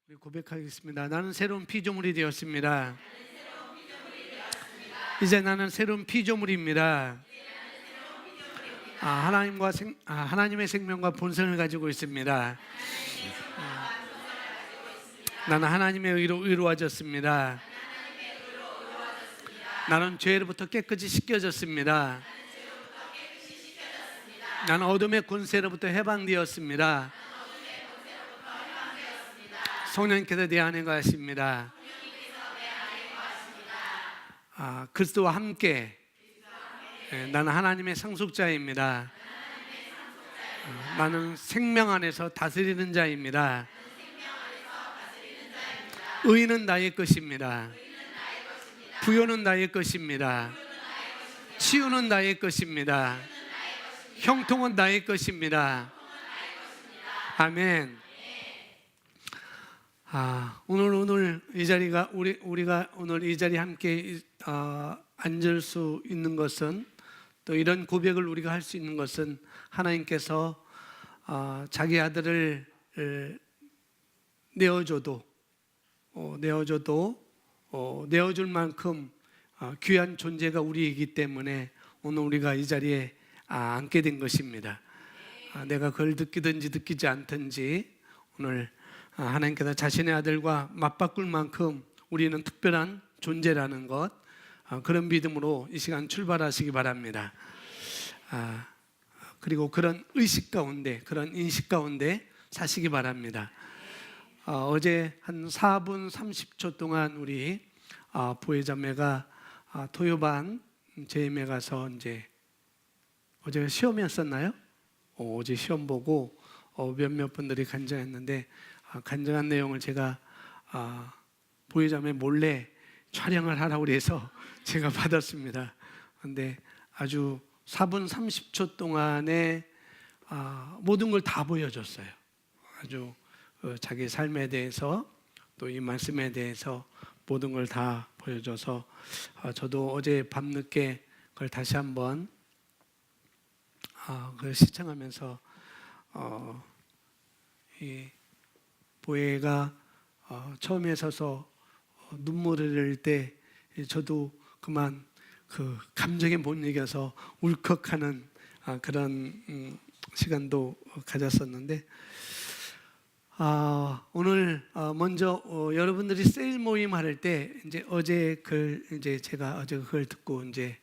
우리 고백하겠습니다. 나는 새로운 피조물이 되었습니다. 이제 나는 새로운 피조물입니다. 하나님의 생명과 본성을 가지고 있습니다. 나는 하나님의 의로 의로워졌습니다. 나는 죄로부터 깨끗이 씻겨졌습니다. 나는 어둠의 권세로부터 해방되었습니다. 성령께서 내 안에 거하십니다. 그리스도와 함께 나는 하나님의 상속자입니다. 나는 생명 안에서 다스리는 자입니다. 의는 나의 것입니다. 부요는 나의 것입니다. 치유는 나의 것입니다. 형통은 나의 것입니다. 아멘. 오늘 이 자리가 우리가 오늘 이 자리에 함께 앉을 수 있는 것은, 또 이런 고백을 우리가 할 수 있는 것은 하나님께서 자기 아들을 내어줘도 내어줄 만큼 귀한 존재가 우리이기 때문에 오늘 우리가 이 자리에 앉게 된 것입니다. 내가 그걸 느끼든지 느끼지 않든지 오늘 하나님께서 자신의 아들과 맞바꿀 만큼 우리는 특별한 존재라는 것, 그런 믿음으로 이 시간 출발하시기 바랍니다. 그리고 그런 의식 가운데, 그런 인식 가운데 사시기 바랍니다. 어제 한 4분 30초 동안 우리 보혜자매가 토요반 제임에 가서 이제 어제 시험이었었나요? 어제 시험 보고 몇몇 분들이 간증했는데, 간증한 내용을 제가 보혜자매 몰래 촬영을 하라고 그래서 제가 받았습니다. 그런데 아주 4분 30초 동안에 모든 걸 다 보여줬어요. 아주 자기 삶에 대해서, 또 이 말씀에 대해서 모든 걸 다 보여줘서 저도 어제 밤늦게 그걸 다시 한번 그걸 시청하면서 이 보혜가 처음에 서서 눈물을 흘릴 때 저도 그만 그 감정에 못 이겨서 울컥하는 그런 시간도 가졌었는데, 오늘 먼저 여러분들이 세일 모임 할 때 이제 어제 제가 어제 그걸 듣고 이제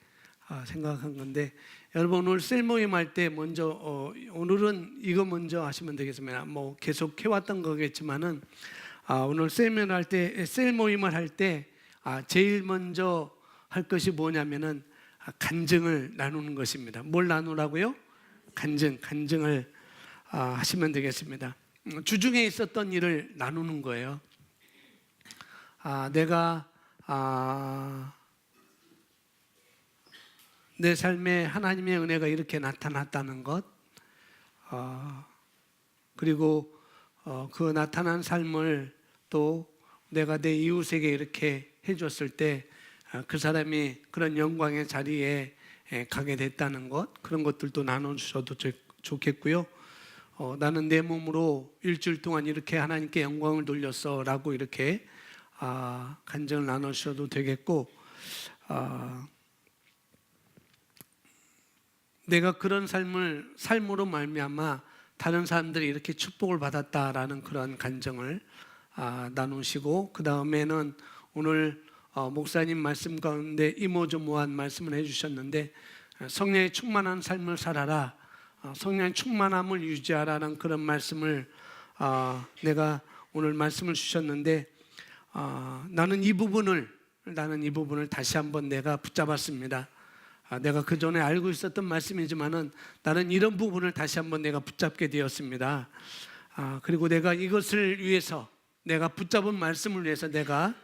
생각한 건데, 여러분 오늘 세일 모임 할 때 먼저 오늘은 이거 먼저 하시면 되겠습니다. 뭐 계속 해왔던 거겠지만은 오늘 세일 모임을 할 때 제일 먼저 할 것이 뭐냐면은 간증을 나누는 것입니다. 뭘 나누라고요? 간증을 하시면 되겠습니다. 주중에 있었던 일을 나누는 거예요. 내가 내 삶에 하나님의 은혜가 이렇게 나타났다는 것, 그리고 그 나타난 삶을 또 내가 내 이웃에게 이렇게 해줬을 때 그 사람이 그런 영광의 자리에 가게 됐다는 것, 그런 것들도 나눠주셔도 좋겠고요. 나는 내 몸으로 일주일 동안 이렇게 하나님께 영광을 돌렸어 라고 이렇게 간증을 나누셔도 되겠고, 내가 그런 삶으로 말미암아 다른 사람들이 이렇게 축복을 받았다라는 그런 간증을 나누시고, 그 다음에는 오늘 목사님 말씀 가운데 이모저모한 말씀을 해주셨는데, 성령의 충만한 삶을 살아라, 성령의 충만함을 유지하라는 그런 말씀을 내가 오늘 말씀을 주셨는데, 나는 이 부분을 다시 한번 내가 붙잡았습니다. 내가 그 전에 알고 있었던 말씀이지만은 나는 이런 부분을 다시 한번 내가 붙잡게 되었습니다. 그리고 내가 이것을 위해서, 내가 붙잡은 말씀을 위해서 내가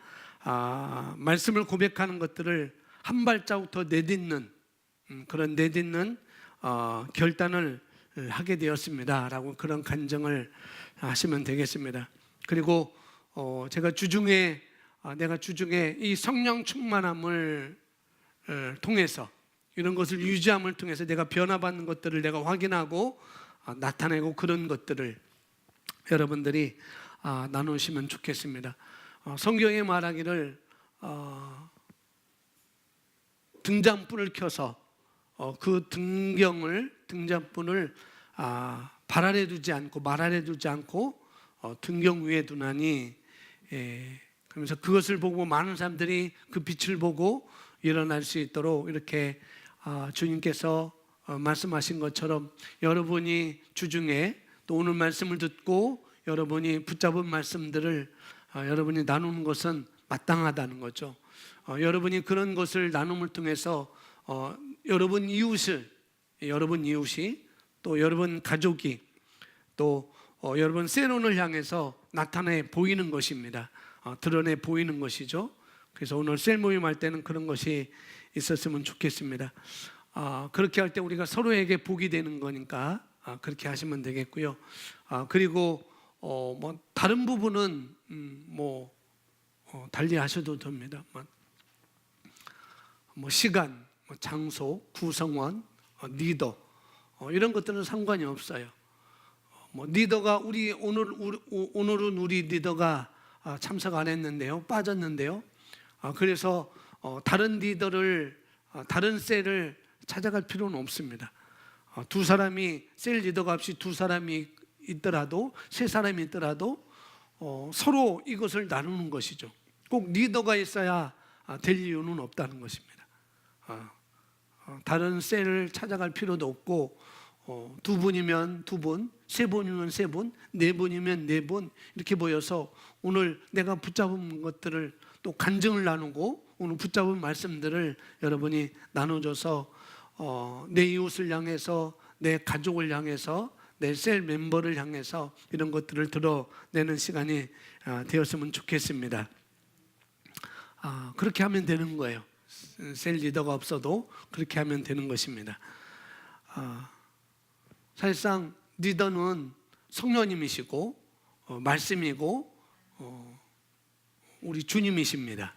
말씀을 고백하는 것들을 한 발자국 더 내딛는 그런 결단을 하게 되었습니다 라고 그런 간증을 하시면 되겠습니다. 그리고 내가 주중에 이 성령 충만함을 통해서, 이런 것을 유지함을 통해서 내가 변화받는 것들을 내가 확인하고 나타내고, 그런 것들을 여러분들이 나누시면 좋겠습니다. 성경에 말하기를 등잔불을 켜서 그 등잔불을 발 아래 두지 않고 말 아래 두지 않고 등경 위에 두나니, 그러면서 그것을 보고 많은 사람들이 그 빛을 보고 일어날 수 있도록 이렇게 주님께서 말씀하신 것처럼 여러분이 주중에 또 오늘 말씀을 듣고 여러분이 붙잡은 말씀들을 여러분이 나누는 것은 마땅하다는 거죠. 여러분이 그런 것을 나눔을 통해서 여러분 이웃이 또 여러분 가족이 또 여러분 세론을 향해서 나타내 보이는 것입니다. 드러내 보이는 것이죠. 그래서 오늘 셀 모임할 때는 그런 것이 있었으면 좋겠습니다. 그렇게 할 때 우리가 서로에게 복이 되는 거니까 그렇게 하시면 되겠고요. 그리고 뭐 다른 부분은 달리 하셔도 됩니다. 뭐 시간, 장소, 구성원, 리더 이런 것들은 상관이 없어요. 리더가 오늘은 우리 리더가 참석 안 했는데요, 빠졌는데요. 그래서 다른 리더를 다른 셀을 찾아갈 필요는 없습니다. 두 사람이 셀 리더가 없이 두 사람이 있더라도 세 사람이 있더라도 서로 이것을 나누는 것이죠. 꼭 리더가 있어야 될 이유는 없다는 것입니다. 다른 셀을 찾아갈 필요도 없고 두 분이면 두 분, 세 분이면 세 분, 네 분이면 네 분 이렇게 모여서 오늘 내가 붙잡은 것들을 또 간증을 나누고 오늘 붙잡은 말씀들을 여러분이 나눠줘서 내 이웃을 향해서 내 가족을 향해서 내 셀 멤버를 향해서 이런 것들을 드러내는 시간이 되었으면 좋겠습니다. 그렇게 하면 되는 거예요. 셀 리더가 없어도 그렇게 하면 되는 것입니다. 사실상 리더는 성령님이시고 말씀이고 우리 주님이십니다.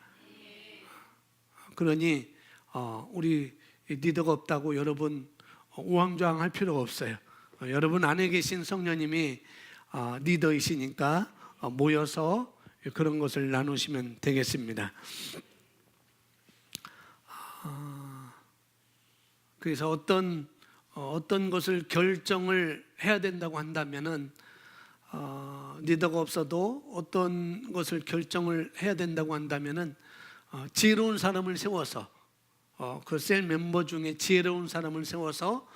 그러니 우리 리더가 없다고 여러분 우왕좌왕할 필요가 없어요. 여러분 안에 계신 성령님이 리더이시니까 모여서 그런 것을 나누시면 되겠습니다. 그래서 어떤 것을 결정을 해야 된다고 한다면은 리더가 없어도 어떤 것을 결정을 해야 된다고 한다면은 지혜로운 사람을 세워서 그 셀 멤버 중에 지혜로운 사람을 세워서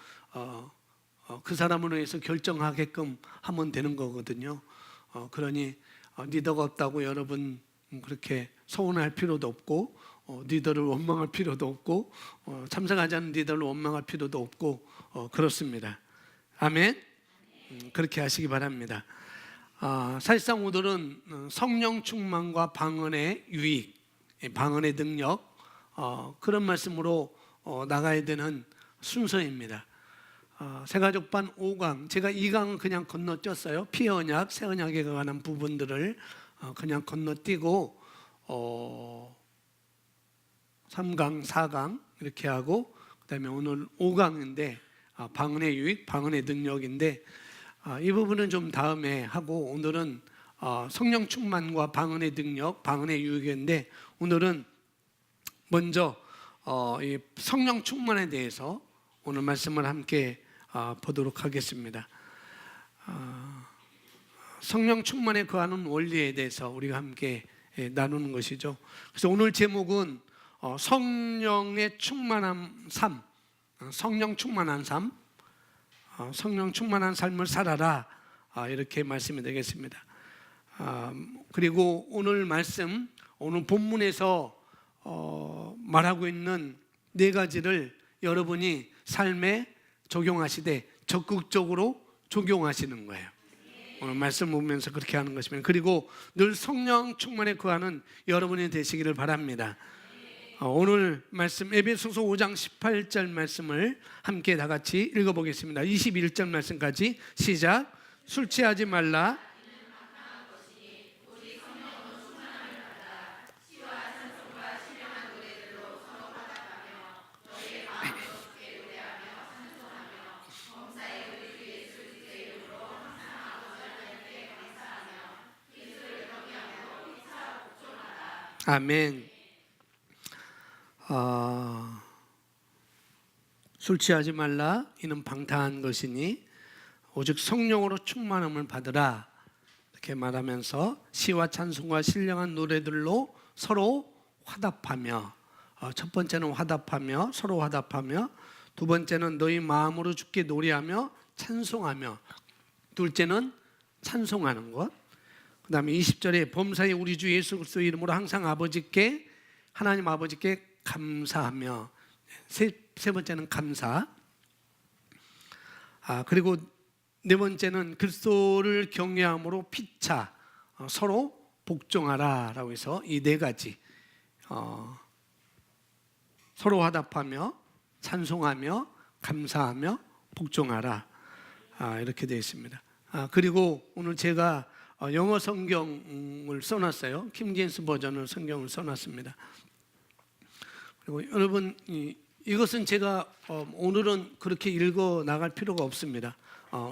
그 사람으로 해서 결정하게끔 하면 되는 거거든요. 그러니 리더가 없다고 여러분 그렇게 서운할 필요도 없고 리더를 원망할 필요도 없고 참석하지 않는 리더를 원망할 필요도 없고 그렇습니다. 아멘. 그렇게 하시기 바랍니다. 사실상 오늘은 성령 충만과 방언의 유익, 방언의 능력 그런 말씀으로 나가야 되는 순서입니다. 새가족반 5강, 제가 2강은 그냥 건너뛰었어요. 피언약, 새언약에 관한 부분들을 그냥 건너뛰고 3강, 4강 이렇게 하고 그다음에 오늘 5강인데 방언의 유익, 방언의 능력인데 이 부분은 좀 다음에 하고 오늘은 성령 충만과 방언의 능력, 방언의 유익인데 오늘은 먼저 이 성령 충만에 대해서 오늘 말씀을 함께 보도록 하겠습니다. 성령 충만에 거하는 원리에 대해서 우리가 함께 나누는 것이죠. 그래서 오늘 제목은 성령의 충만한 삶, 성령 충만한 삶, 성령 충만한 삶을 살아라 이렇게 말씀이 되겠습니다. 그리고 오늘 말씀, 오늘 본문에서 말하고 있는 네 가지를 여러분이 삶에 적용하시되 적극적으로 적용하시는 거예요. 오늘 말씀 보면서 그렇게 하는 것입니다. 그리고 늘 성령 충만에 거하는 여러분이 되시기를 바랍니다. 오늘 말씀 에베소서 5장 18절 말씀을 함께 다 같이 읽어보겠습니다. 21절 말씀까지 시작. 술 취하지 말라. 아멘. 술 취하지 말라 이는 방탕한 것이니 오직 성령으로 충만함을 받으라 이렇게 말하면서 시와 찬송과 신령한 노래들로 서로 화답하며, 첫 번째는 화답하며, 서로 화답하며, 두 번째는 너희 마음으로 주께 노래하며 찬송하며, 둘째는 찬송하는 것. 그 다음에 20절에 범사에 우리 주 예수 그리스도 이름으로 항상 아버지께, 하나님 아버지께 감사하며, 세 번째는 감사. 그리고 네 번째는 그리스도를 경외함으로 피차 서로 복종하라 라고 해서 이 네 가지, 서로 화답하며 찬송하며 감사하며 복종하라, 이렇게 되어 있습니다. 그리고 오늘 제가 영어 성경을 써놨어요. 킹제임스 버전을 성경을 써놨습니다. 그리고 여러분, 이것은 제가 오늘은 그렇게 읽어 나갈 필요가 없습니다.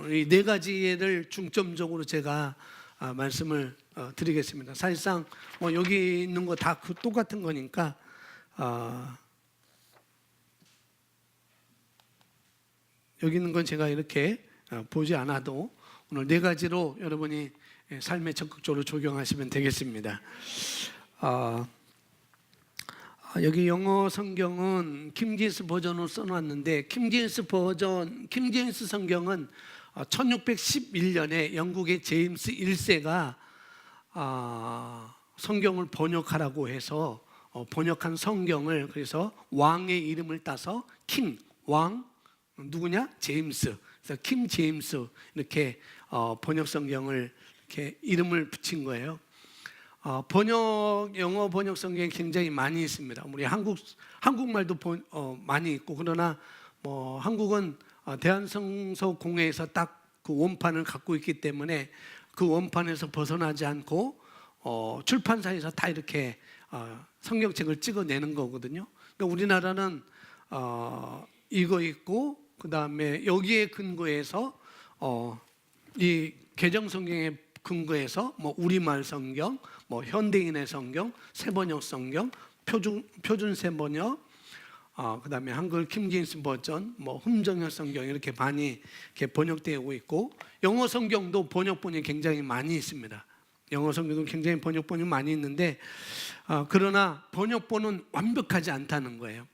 이 네 가지를 중점적으로 제가 말씀을 드리겠습니다. 사실상 여기 있는 거 다 똑같은 거니까 여기 있는 건 제가 이렇게 보지 않아도 오늘 네 가지로 여러분이 삶에 적극적으로 적용하시면 되겠습니다. 여기 영어 성경은 킹제임스 버전으로 써놨는데, 킹제임스 성경은 1611년에 영국의 제임스 1세가 성경을 번역하라고 해서 번역한 성경을, 그래서 왕의 이름을 따서 킹, 왕, 누구냐? 제임스. 그래서 킹 제임스 이렇게 번역 성경을 이렇게 이름을 붙인 거예요. 영어 번역 성경이 굉장히 많이 있습니다. 우리 한국말도 많이 있고, 그러나 한국은 대한성서공회에서 딱 그 원판을 갖고 있기 때문에 그 원판에서 벗어나지 않고 출판사에서 다 이렇게 성경책을 찍어내는 거거든요. 그러니까 우리나라는 이거 있고, 그 다음에 여기에 근거해서 이 개정 성경에 근거해서 우리말 성경, 현대인의 성경, 새번역 성경, 표준 새번역, 그 다음에 한글 킹제임스 버전, 흠정역 성경 이렇게 많이 이렇게 번역되고 있고, 영어 성경도 번역본이 굉장히 많이 있습니다. 영어 성경도 굉장히 번역본이 많이 있는데, 그러나 번역본은 완벽하지 않다는 거예요.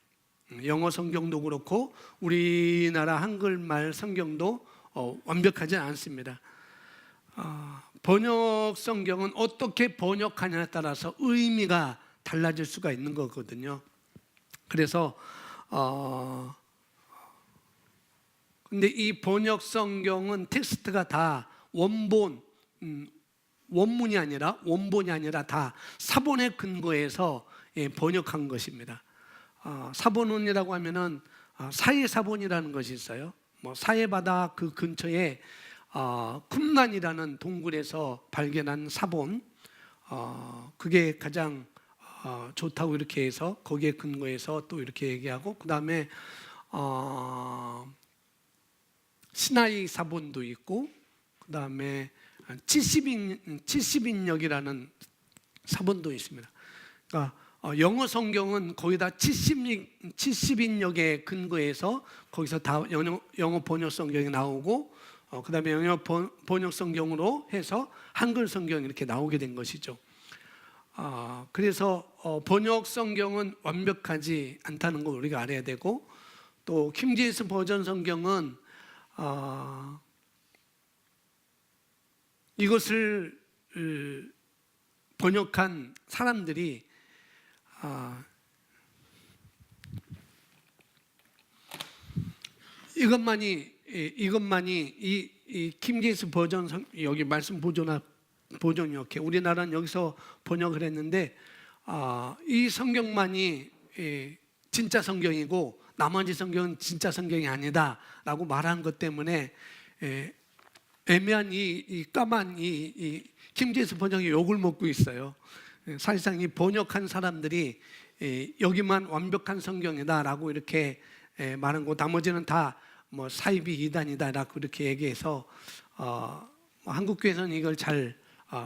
영어 성경도 그렇고 우리나라 한글말 성경도 완벽하지 않습니다. 번역 성경은 어떻게 번역하냐에 따라서 의미가 달라질 수가 있는 거거든요. 그래서 근데 이 번역 성경은 텍스트가 다 원문이 아니라 원본이 아니라 다 사본에 근거해서 번역한 것입니다. 사본원이라고 하면은 사해사본이라는 것이 있어요. 사해바다 그 근처에 쿰란이라는 동굴에서 발견한 사본, 그게 가장 좋다고 이렇게 해서 거기에 근거해서 또 이렇게 얘기하고, 그 다음에 시나이 사본도 있고, 그 다음에 70인역이라는 사본도 있습니다. 그러니까 영어 성경은 거의 다 70인역에 근거해서 거기서 다 영어 번역 성경이 나오고, 그 다음에 영어 번역 성경으로 해서 한글 성경이 이렇게 나오게 된 것이죠. 그래서 번역 성경은 완벽하지 않다는 걸 우리가 알아야 되고, 또 킹제임스 버전 성경은 이것을 번역한 사람들이 이것만이 이 킹제임스 버전 여기 말씀 보존 이렇게 우리나라는 여기서 번역을 했는데, 이 성경만이 진짜 성경이고 나머지 성경은 진짜 성경이 아니다라고 말한 것 때문에 애매한 이 까만 이 킹제임스 번역이 욕을 먹고 있어요. 사실상 이 번역한 사람들이 여기만 완벽한 성경이다라고 이렇게 말한 거, 나머지는 다 사이비 이단이다라고 이렇게 얘기해서 한국교회에서는 이걸 잘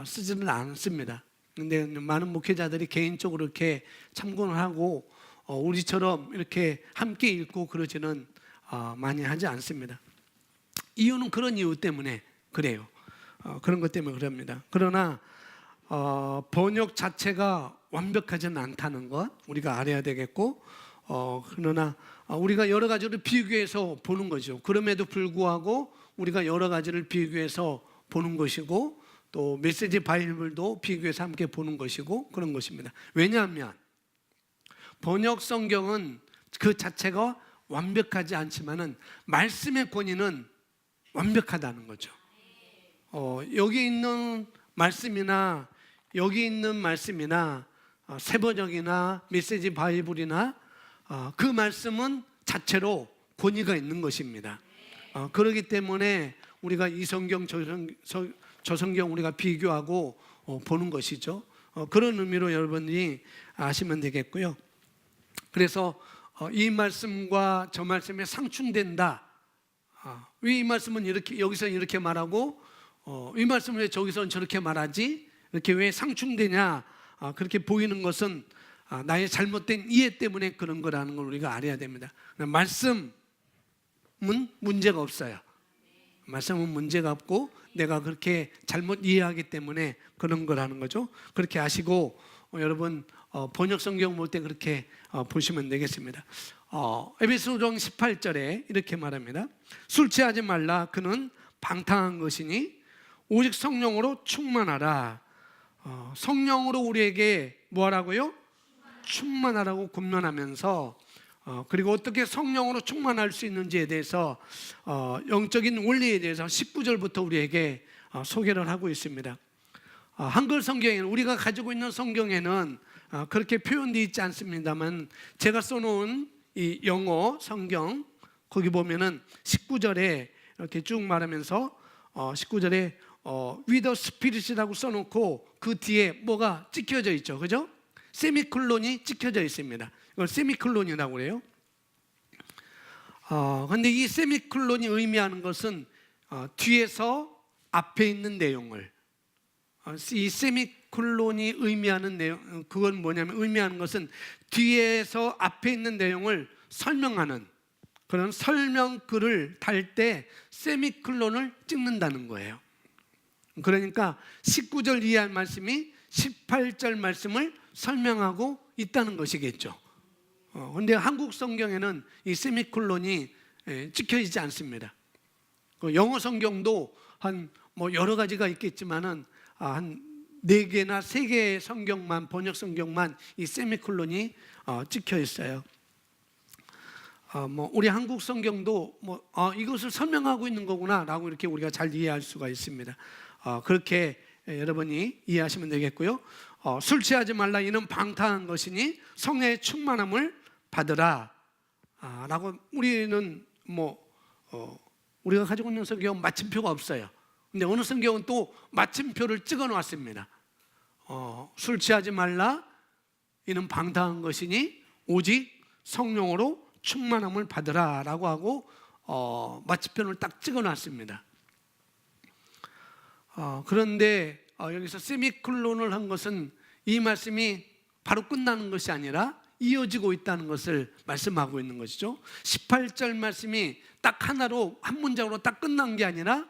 쓰지는 않습니다. 근데 많은 목회자들이 개인적으로 이렇게 참고를 하고 우리처럼 이렇게 함께 읽고 그러지는 많이 하지 않습니다. 이유는 그런 이유 때문에 그래요. 그런 것 때문에 그럽니다. 그러나 번역 자체가 완벽하지는 않다는 것 우리가 알아야 되겠고, 그러나 우리가 여러 가지를 비교해서 보는 거죠. 그럼에도 불구하고 우리가 여러 가지를 비교해서 보는 것이고, 또 메시지 바이블도 비교해서 함께 보는 것이고 그런 것입니다. 왜냐하면 번역 성경은 그 자체가 완벽하지 않지만은 말씀의 권위는 완벽하다는 거죠. 여기 있는 말씀이나 세번역이나 메시지 바이블이나 그 말씀은 자체로 권위가 있는 것입니다. 그렇기 때문에 우리가 이 성경 저 성경 우리가 비교하고 보는 것이죠. 그런 의미로 여러분이 아시면 되겠고요. 그래서 이 말씀과 저 말씀에 상충된다. 왜 이 말씀은 이렇게 여기서 이렇게 말하고 이 말씀은 왜 저기서는 저렇게 말하지? 이렇게 왜 상충되냐? 그렇게 보이는 것은 나의 잘못된 이해 때문에 그런 거라는 걸 우리가 알아야 됩니다. 말씀은 문제가 없어요. 말씀은 문제가 없고 내가 그렇게 잘못 이해하기 때문에 그런 거라는 거죠. 그렇게 아시고 여러분 번역 성경 볼 때 그렇게 보시면 되겠습니다. 에베소서 18절에 이렇게 말합니다. 술 취하지 말라. 그는 방탕한 것이니 오직 성령으로 충만하라. 성령으로 우리에게 뭐하라고요? 충만하라고 권면하면서 그리고 어떻게 성령으로 충만할 수 있는지에 대해서 영적인 원리에 대해서 19절부터 우리에게 소개를 하고 있습니다. 한글 성경에는 우리가 가지고 있는 성경에는 그렇게 표현되어 있지 않습니다만 제가 써놓은 이 영어 성경 거기 보면은 19절에 이렇게 쭉 말하면서 19절에 with the spirit이라고 써놓고 그 뒤에 뭐가 찍혀져 있죠, 그죠? 세미콜론이 찍혀져 있습니다. 이걸 세미콜론이라고 그래요. 근데 이 세미콜론이 의미하는 것은 뒤에서 앞에 있는 내용을 이 세미콜론이 의미하는 내용 그건 뭐냐면 의미하는 것은 뒤에서 앞에 있는 내용을 설명하는 그런 설명글을 달 때 세미콜론을 찍는다는 거예요. 그러니까 19절 이하의 말씀이 18절 말씀을 설명하고 있다는 것이겠죠. 그런데 한국 성경에는 이 세미콜론이 찍혀 있지 않습니다. 영어 성경도 한 뭐 여러 가지가 있겠지만은 한 4개나 3개의 성경만 번역 성경만 이 세미콜론이 찍혀 있어요. 뭐 우리 한국 성경도 뭐 이것을 설명하고 있는 거구나라고 이렇게 우리가 잘 이해할 수가 있습니다. 그렇게 여러분이 이해하시면 되겠고요. 술 취하지 말라. 이는 방탕한 것이니 성령의 충만함을 받으라. 라고 우리는 우리가 가지고 있는 성경은 마침표가 없어요. 근데 어느 성경은 또 마침표를 찍어 놓았습니다. 술 취하지 말라. 이는 방탕한 것이니 오직 성령으로 충만함을 받으라. 라고 하고 마침표를 딱 찍어 놨습니다. 그런데 여기서 세미콜론을 한 것은 이 말씀이 바로 끝나는 것이 아니라 이어지고 있다는 것을 말씀하고 있는 것이죠. 18절 말씀이 딱 하나로 한 문장으로 딱 끝난 게 아니라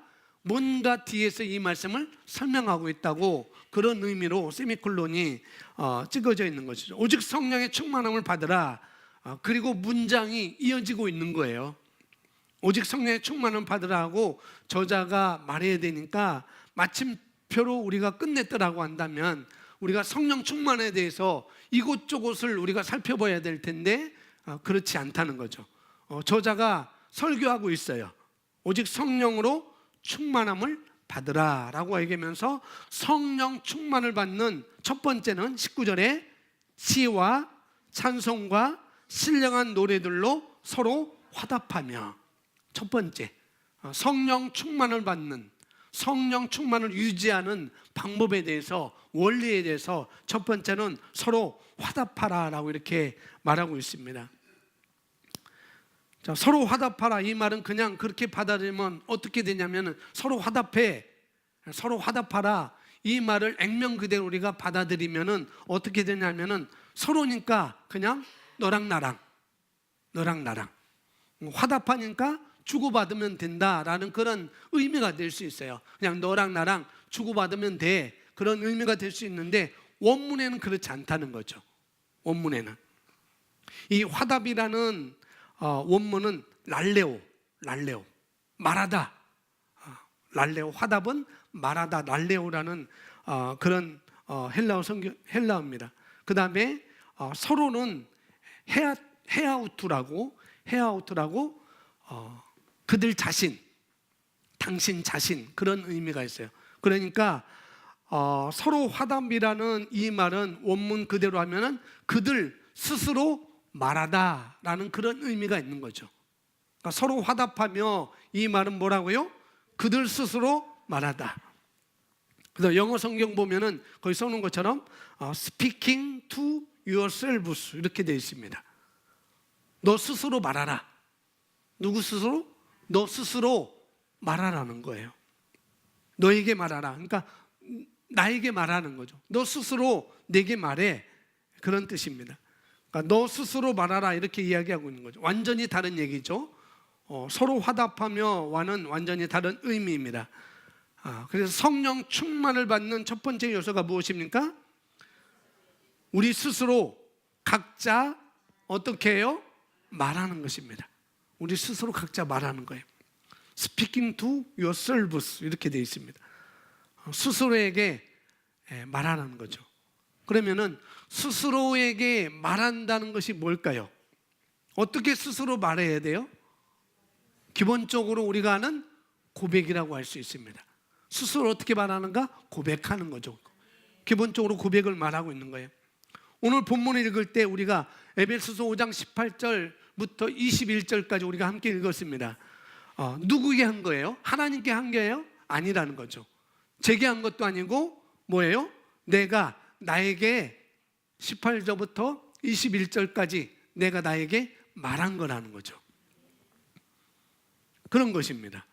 뭔가 뒤에서 이 말씀을 설명하고 있다고 그런 의미로 세미콜론이 찍어져 있는 것이죠. 오직 성령의 충만함을 받으라. 그리고 문장이 이어지고 있는 거예요. 오직 성령의 충만함을 받으라 하고 저자가 말해야 되니까 마침표로 우리가 끝냈더라고 한다면 우리가 성령 충만에 대해서 이곳저곳을 우리가 살펴봐야 될 텐데 그렇지 않다는 거죠. 저자가 설교하고 있어요. 오직 성령으로 충만함을 받으라 라고 얘기하면서 성령 충만을 받는 첫 번째는 19절에 시와 찬송과 신령한 노래들로 서로 화답하며, 첫 번째 성령 충만을 받는 성령 충만을 유지하는 방법에 대해서 원리에 대해서 첫 번째는 서로 화답하라 라고 이렇게 말하고 있습니다. 자, 서로 화답하라 이 말은 그냥 그렇게 받아들이면 어떻게 되냐면 서로 화답해, 서로 화답하라 이 말을 액면 그대로 우리가 받아들이면은 어떻게 되냐면은 서로니까 그냥 너랑 나랑 화답하니까 주고받으면 된다라는 그런 의미가 될 수 있어요. 그냥 너랑 나랑 주고받으면 돼, 그런 의미가 될 수 있는데 원문에는 그렇지 않다는 거죠. 원문에는 이 화답이라는 원문은 랄레오 말하다, 랄레오, 화답은 말하다, 랄레오라는 그런 헬라어입니다. 그 다음에 서로는 헤아우트라고 그들 자신, 당신 자신, 그런 의미가 있어요. 그러니까 서로 화답이라는 이 말은 원문 그대로 하면은 그들 스스로 말하다라는 그런 의미가 있는 거죠. 그러니까 서로 화답하며, 이 말은 뭐라고요? 그들 스스로 말하다. 그래서 영어 성경 보면은 거기 써놓은 것처럼 speaking to yourselves 이렇게 되어 있습니다. 너 스스로 말하라. 누구 스스로? 너 스스로 말하라는 거예요. 너에게 말하라. 그러니까 나에게 말하는 거죠. 너 스스로 내게 말해, 그런 뜻입니다. 그러니까 너 스스로 말하라 이렇게 이야기하고 있는 거죠. 완전히 다른 얘기죠. 서로 화답하며와는 완전히 다른 의미입니다. 그래서 성령 충만을 받는 첫 번째 요소가 무엇입니까? 우리 스스로 각자 어떻게 해요? 말하는 것입니다. 우리 스스로 각자 말하는 거예요. Speaking to yourselves 이렇게 되어 있습니다. 스스로에게 말하는 거죠. 그러면은 스스로에게 말한다는 것이 뭘까요? 어떻게 스스로 말해야 돼요? 기본적으로 우리가 아는 고백이라고 할 수 있습니다. 스스로 어떻게 말하는가? 고백하는 거죠. 기본적으로 고백을 말하고 있는 거예요. 오늘 본문을 읽을 때 우리가 에베소서 5장 18절부터 21절까지 우리가 함께 읽었습니다. 누구에게 한 거예요? 하나님께 한 거예요? 아니라는 거죠. 제게 한 것도 아니고 뭐예요? 내가 나에게 18절부터 21절까지 내가 나에게 말한 거라는 거죠. 그런 것입니다.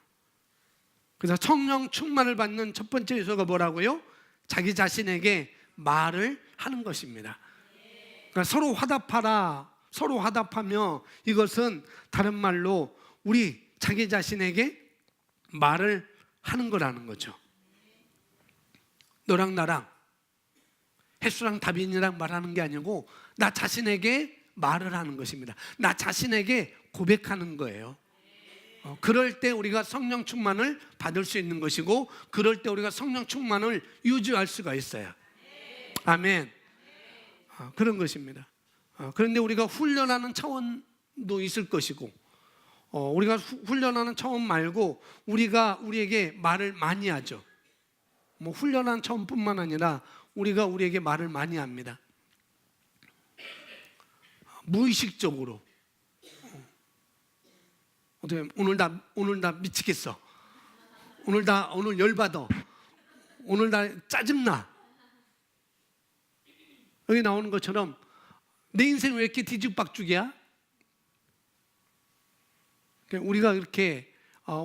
그래서 성령 충만을 받는 첫 번째 요소가 뭐라고요? 자기 자신에게 말을 하는 것입니다. 그러니까 서로 화답하라, 서로 화답하며, 이것은 다른 말로 우리 자기 자신에게 말을 하는 거라는 거죠. 너랑 나랑, 혜수랑 다빈이랑 말하는 게 아니고 나 자신에게 말을 하는 것입니다. 나 자신에게 고백하는 거예요. 그럴 때 우리가 성령 충만을 받을 수 있는 것이고, 그럴 때 우리가 성령 충만을 유지할 수가 있어요. 아멘. 그런 것입니다. 그런데 우리가 훈련하는 차원도 있을 것이고, 우리가 훈련하는 차원 말고 우리가 우리에게 말을 많이 하죠. 뭐 훈련한 차원뿐만 아니라 우리가 우리에게 말을 많이 합니다. 무의식적으로. 어떻게 오늘 나 미치겠어. 오늘 열받아. 오늘 나 짜증나. 여기 나오는 것처럼 내 인생 왜 이렇게 뒤죽박죽이야? 우리가 이렇게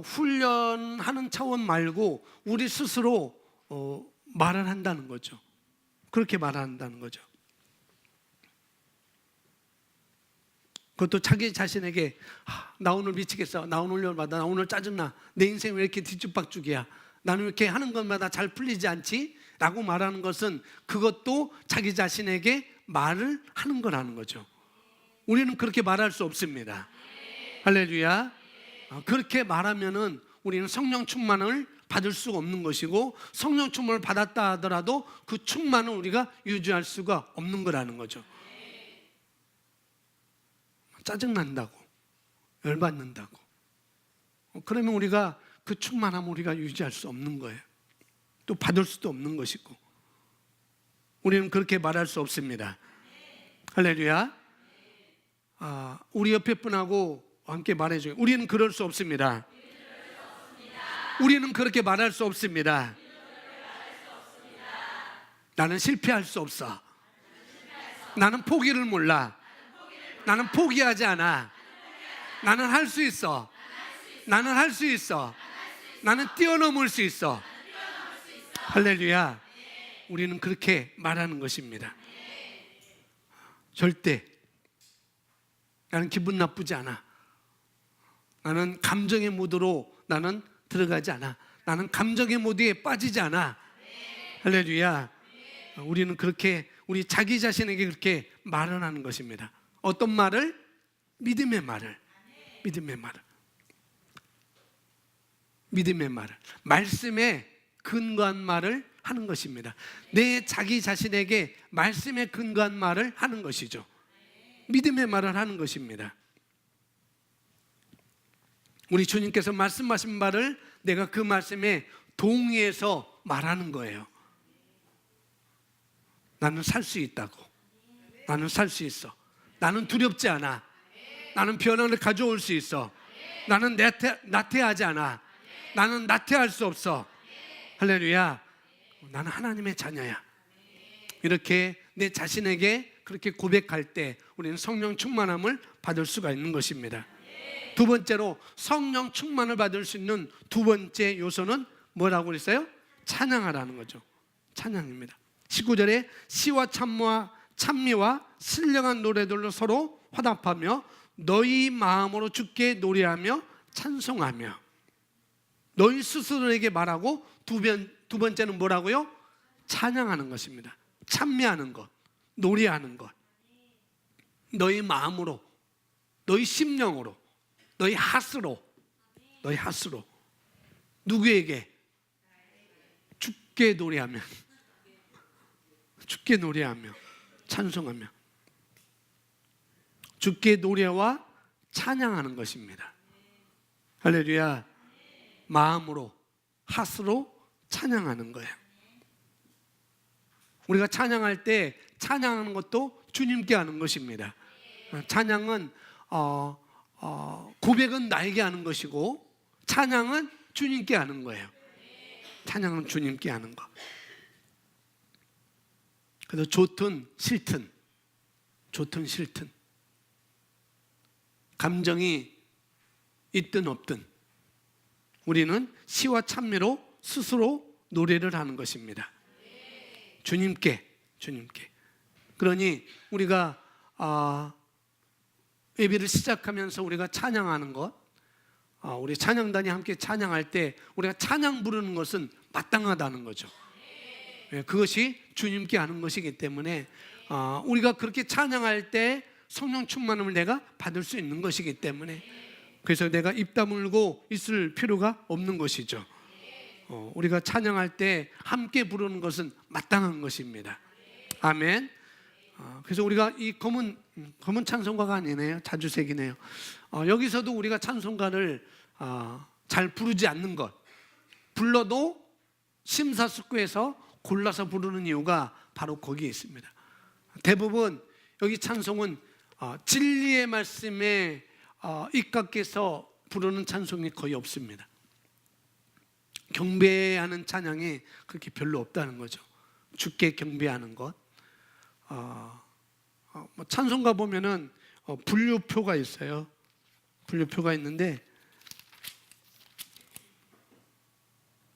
훈련하는 차원 말고 우리 스스로 말을 한다는 거죠. 그렇게 말한다는 거죠. 그것도 자기 자신에게 나 오늘 미치겠어, 나 오늘 열받아, 나 오늘 짜증나, 내 인생 왜 이렇게 뒤죽박죽이야, 나는 이렇게 하는 것마다 잘 풀리지 않지? 라고 말하는 것은 그것도 자기 자신에게 말을 하는 거라는 거죠. 우리는 그렇게 말할 수 없습니다. 할렐루야. 그렇게 말하면은 우리는 성령 충만을 받을 수가 없는 것이고, 성령 충만을 받았다 하더라도 그 충만을 우리가 유지할 수가 없는 거라는 거죠. 짜증난다고, 열받는다고, 그러면 우리가 그 충만함을 우리가 유지할 수 없는 거예요. 또 받을 수도 없는 것이고, 우리는 그렇게 말할 수 없습니다. 할렐루야. 우리 옆에 분하고 함께 말해줘요. 우리는 그럴 수 없습니다. 우리는 그렇게 말할 수 없습니다. 나는 실패할 수 없어. 나는 포기를 몰라. 나는 포기하지 않아. 나는 할 수 있어. 나는 할 수 있어. 나는 뛰어넘을 수 있어. 할렐루야. 우리는 그렇게 말하는 것입니다. 절대 나는 기분 나쁘지 않아. 나는 감정의 모드로 나는 들어가지 않아. 나는 감정의 모드에 빠지지 않아. 할렐루야. 우리는 그렇게 우리 자기 자신에게 그렇게 말을 하는 것입니다. 어떤 말을? 믿음의 말을. 믿음의 말을. 믿음의 말을. 말씀에 근거한 말을 하는 것입니다. 내 자기 자신에게 말씀에 근거한 말을 하는 것이죠. 믿음의 말을 하는 것입니다. 우리 주님께서 말씀하신 말을 내가 그 말씀에 동의해서 말하는 거예요. 나는 살 수 있다고. 나는 살 수 있어. 나는 두렵지 않아. 나는 변화를 가져올 수 있어. 나는 나태하지 않아. 나는 나태할 수 없어. 할렐루야. 나는 하나님의 자녀야. 이렇게 내 자신에게 그렇게 고백할 때 우리는 성령 충만함을 받을 수가 있는 것입니다. 두 번째로 성령 충만을 받을 수 있는 두 번째 요소는 뭐라고 그랬어요? 찬양하라는 거죠. 찬양입니다. 19절에 시와 찬미와 신령한 노래들로 서로 화답하며 너희 마음으로 주께 노래하며 찬송하며. 너희 스스로에게 말하고 두 번째는 뭐라고요? 찬양하는 것입니다. 찬미하는 것, 노래하는 것. 너희 마음으로, 너희 심령으로, 너희 핫으로. 누구에게? 주께 노래하며, 주께 노래하며 찬송하며. 주께 노래와 찬양하는 것입니다. 할렐루야. 마음으로, 핫으로 찬양하는 거예요. 우리가 찬양할 때 찬양하는 것도 주님께 하는 것입니다. 찬양은 고백은 나에게 하는 것이고 찬양은 주님께 하는 거예요. 찬양은 주님께 하는 거. 그래서 좋든 싫든 감정이 있든 없든 우리는 시와 찬미로 스스로 노래를 하는 것입니다. 주님께. 그러니 우리가 예배를 시작하면서 우리가 찬양하는 것, 우리 찬양단이 함께 찬양할 때 우리가 찬양 부르는 것은 마땅하다는 거죠. 그것이 주님께 하는 것이기 때문에 우리가 그렇게 찬양할 때 성령 충만함을 내가 받을 수 있는 것이기 때문에, 그래서 내가 입 다물고 있을 필요가 없는 것이죠. 우리가 찬양할 때 함께 부르는 것은 마땅한 것입니다. 아멘. 그래서 우리가 이 검은 찬송가가 아니네요. 자주색이네요. 여기서도 우리가 찬송가를 잘 부르지 않는 것, 불러도 심사숙고해서 골라서 부르는 이유가 바로 거기에 있습니다. 대부분 여기 찬송은 진리의 말씀에 입각해서 부르는 찬송이 거의 없습니다. 경배하는 찬양이 그렇게 별로 없다는 거죠. 주께 경배하는 것. 찬송가 보면은 분류표가 있어요. 분류표가 있는데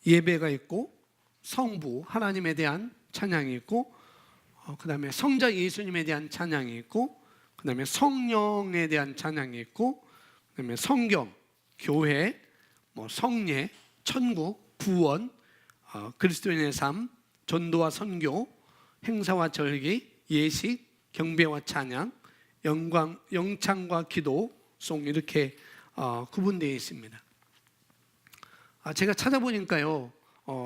예배가 있고 성부 하나님에 대한 찬양이 있고, 그 다음에 성자 예수님에 대한 찬양이 있고, 그 다음에 성령에 대한 찬양이 있고, 그 다음에 성경, 교회, 성례, 천국, 구원, 그리스도인의 삶, 전도와 선교, 행사와 절기, 예식, 경배와 찬양, 영창과 기도, 송, 이렇게 구분되어 있습니다. 제가 찾아보니까요,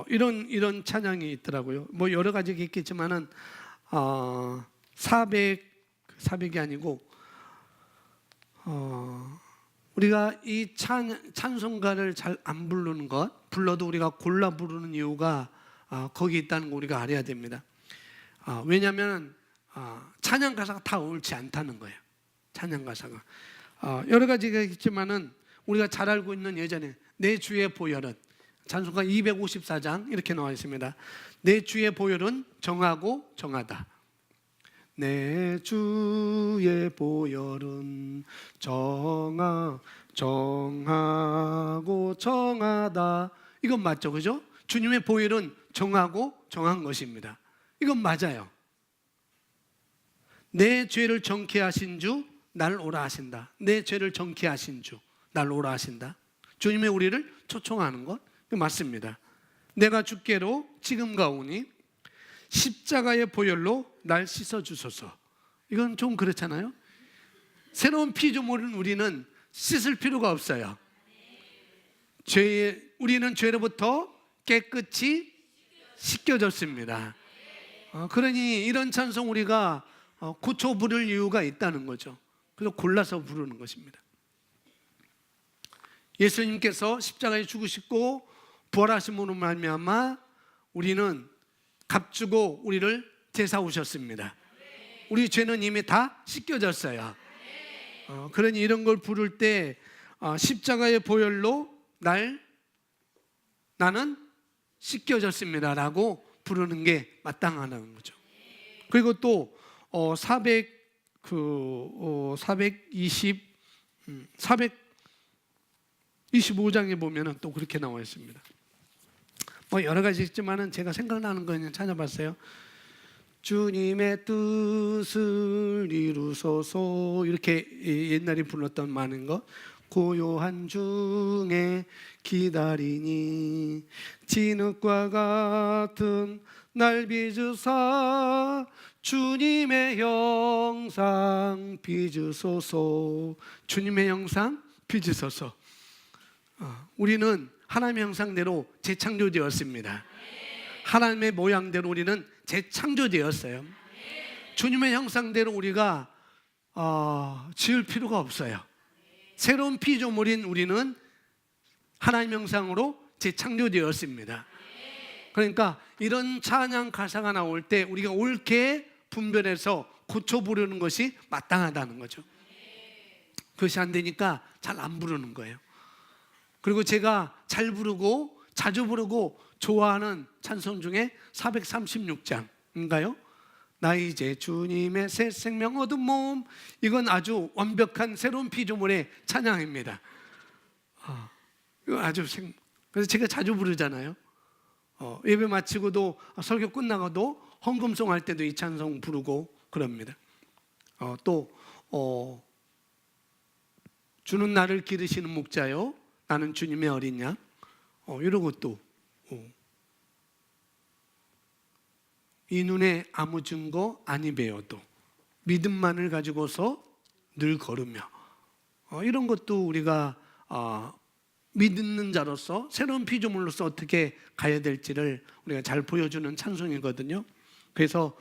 이런 찬양이 있더라고요. 여러 가지가 있겠지만은 400이 아니고 우리가 이 찬송가를 잘 안 부르는 것, 불러도 우리가 골라 부르는 이유가 거기 있다는 거 우리가 알아야 됩니다. 왜냐하면 찬양 가사가 다 옳지 않다는 거예요. 찬양 가사가 여러 가지가 있지만은 우리가 잘 알고 있는 예전에 내 주의 보혈은, 찬송가 254장 이렇게 나와 있습니다. 내 주의 보혈은 정하고 정하다. 내 주의 보혈은 정하고 정하다. 이건 맞죠, 그죠? 주님의 보혈은 정하고 정한 것입니다. 이건 맞아요. 내 죄를 정케 하신 주 날 오라 하신다. 내 죄를 정케 하신 주 날 오라 하신다. 주님의 우리를 초청하는 것 맞습니다. 내가 주께로 지금가 오니 십자가의 보혈로 날 씻어주소서. 이건 좀 그렇잖아요. 새로운 피조물은 우리는 씻을 필요가 없어요. 우리는 죄로부터 깨끗이 씻겨졌습니다. 그러니 이런 찬송 우리가 고쳐 부를 이유가 있다는 거죠. 그래서 골라서 부르는 것입니다. 예수님께서 십자가에 죽으시고 부활하심으로 말미암아 우리는 값주고 우리를 되사오셨습니다. 우리 죄는 이미 다 씻겨졌어요. 그러니 이런 걸 부를 때 십자가의 보혈로 나는 씻겨졌습니다 라고 부르는 게 마땅하다는 거죠. 그리고 또 425장에 보면은 또 그렇게 나와 있습니다. 뭐 여러 가지 있지만은 제가 생각나는 거 그냥 찾아봤어요. 주님의 뜻을 이루소서, 이렇게 옛날에 불렀던 많은 것. 고요한 중에 기다리니 진흙과 같은 날 빚으사 주님의 형상 빚으소서. 주님의 형상 빚으소서. 우리는 하나님의 형상대로 재창조되었습니다. 하나님의 모양대로 우리는 재창조되었어요. 주님의 형상대로 우리가 지을 필요가 없어요. 새로운 피조물인 우리는 하나님 형상으로 재창조되었습니다. 그러니까 이런 찬양 가사가 나올 때 우리가 옳게 분별해서 고쳐 부르는 것이 마땅하다는 거죠. 그것이 안 되니까 잘 안 부르는 거예요. 그리고 제가 잘 부르고 자주 부르고 좋아하는 찬송 중에 436장인가요? 나 이제 주님의 새 생명 얻은 몸, 이건 아주 완벽한 새로운 피조물의 찬양입니다. 이거 아주 그래서 제가 자주 부르잖아요. 예배 마치고도 설교 끝나고도 헌금송 할 때도 이 찬송 부르고 그럽니다. 또 주는 나를 기르시는 목자요 나는 주님의 어린 양, 이런 것도 이 눈에 아무 증거 아니 배워도 믿음만을 가지고서 늘 걸으며, 이런 것도 우리가 믿는 자로서 새로운 피조물로서 어떻게 가야 될지를 우리가 잘 보여주는 찬송이거든요. 그래서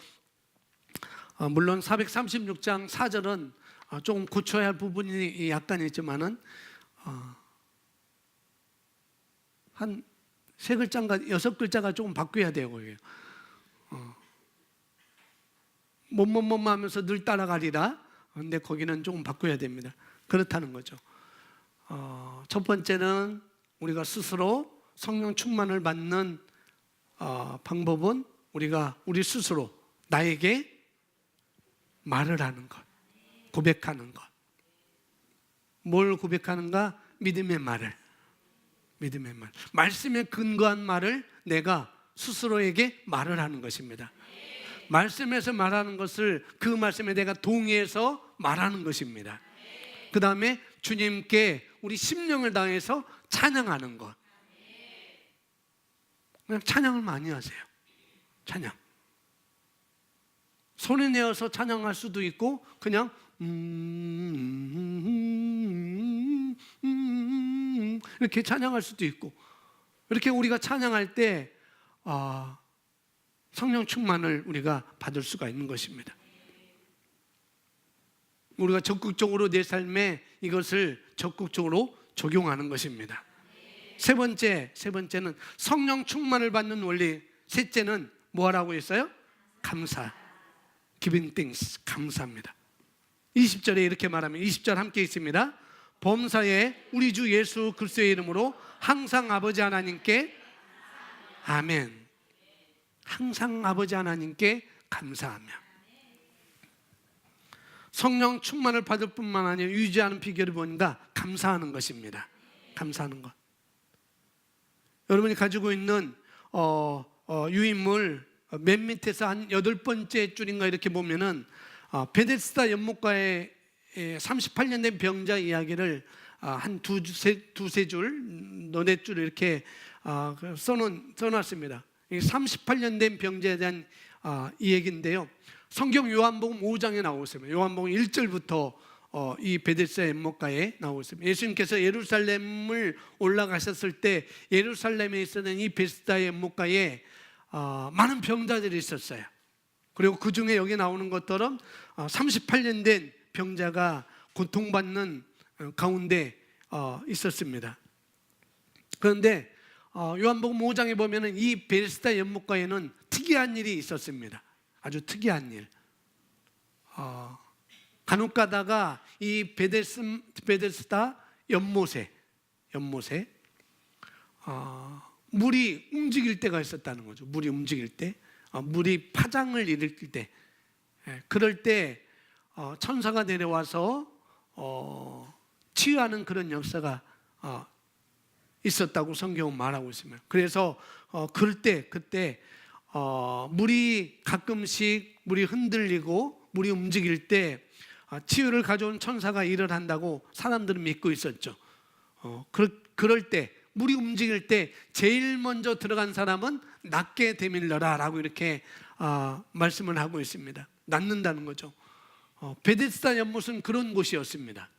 물론 436장 4절은 조금 고쳐야 할 부분이 약간 있지만은 한 3글자인가 6글자가 조금 바뀌어야 돼요. 거기에. 뭐뭐뭐 하면서 늘 따라가리라. 근데 거기는 조금 바꿔야 됩니다. 그렇다는 거죠. 첫 번째는 우리가 스스로 성령 충만을 받는 방법은 우리가 우리 스스로 나에게 말을 하는 것, 고백하는 것. 뭘 고백하는가? 믿음의 말을. 믿음의 말. 말씀에 근거한 말을 내가 스스로에게 말을 하는 것입니다. 말씀에서 말하는 것을 그 말씀에 내가 동의해서 말하는 것입니다. 그 다음에 주님께 우리 심령을 다해서 찬양하는 것. 그냥 찬양을 많이 하세요. 찬양. 손에 내어서 찬양할 수도 있고 그냥 이렇게 찬양할 수도 있고, 이렇게 우리가 찬양할 때 성령 충만을 우리가 받을 수가 있는 것입니다. 우리가 적극적으로 내 삶에 이것을 적극적으로 적용하는 것입니다. 세 번째는 성령 충만을 받는 원리. 셋째는 뭐 하라고 했어요? 감사. Giving thanks. 감사합니다. 20절에 이렇게 말하면, 20절 함께 있습니다. 범사에 우리 주 예수 그리스도의 이름으로 항상 아버지 하나님께 아멘. 항상 아버지 하나님께 감사하며. 성령 충만을 받을 뿐만 아니라 유지하는 비결이 뭔가? 감사하는 것입니다. 감사하는 것. 여러분이 가지고 있는 유인물 맨 밑에서 한 8번째 줄인가 이렇게 보면은 베데스다 연못가에 38년 된 병자 이야기를 한 두세 줄, 너네 줄 이렇게 써놨습니다. 38년 된 병자에 대한 이 얘기인데요. 성경 요한복음 5장에 나오고 있습니다. 요한복음 1절부터 이 베데스다 연못가에 나오고 있습니다. 예수님께서 예루살렘을 올라가셨을 때 예루살렘에 있었던 이 베데스다 연못가에 많은 병자들이 있었어요. 그리고 그 중에 여기 나오는 것처럼 38년 된 병자가 고통받는 가운데 있었습니다. 그런데 요한복음 5장에 보면은 이 베데스다 연못가에는 특이한 일이 있었습니다. 아주 특이한 일. 간혹 가다가 이 베데스다 연못에 물이 움직일 때가 있었다는 거죠. 물이 움직일 때, 물이 파장을 일으킬 때, 그럴 때 천사가 내려와서 치유하는 그런 역사가 있었다고 성경은 말하고 있습니다. 그래서 그때 물이 가끔씩 물이 흔들리고 물이 움직일 때 치유를 가져온 천사가 일을 한다고 사람들은 믿고 있었죠. 그럴 때 물이 움직일 때 제일 먼저 들어간 사람은 낫게 되밀러라 라고 이렇게 말씀을 하고 있습니다. 낫는다는 거죠. 베데스다 연못은 그런 곳이었습니다.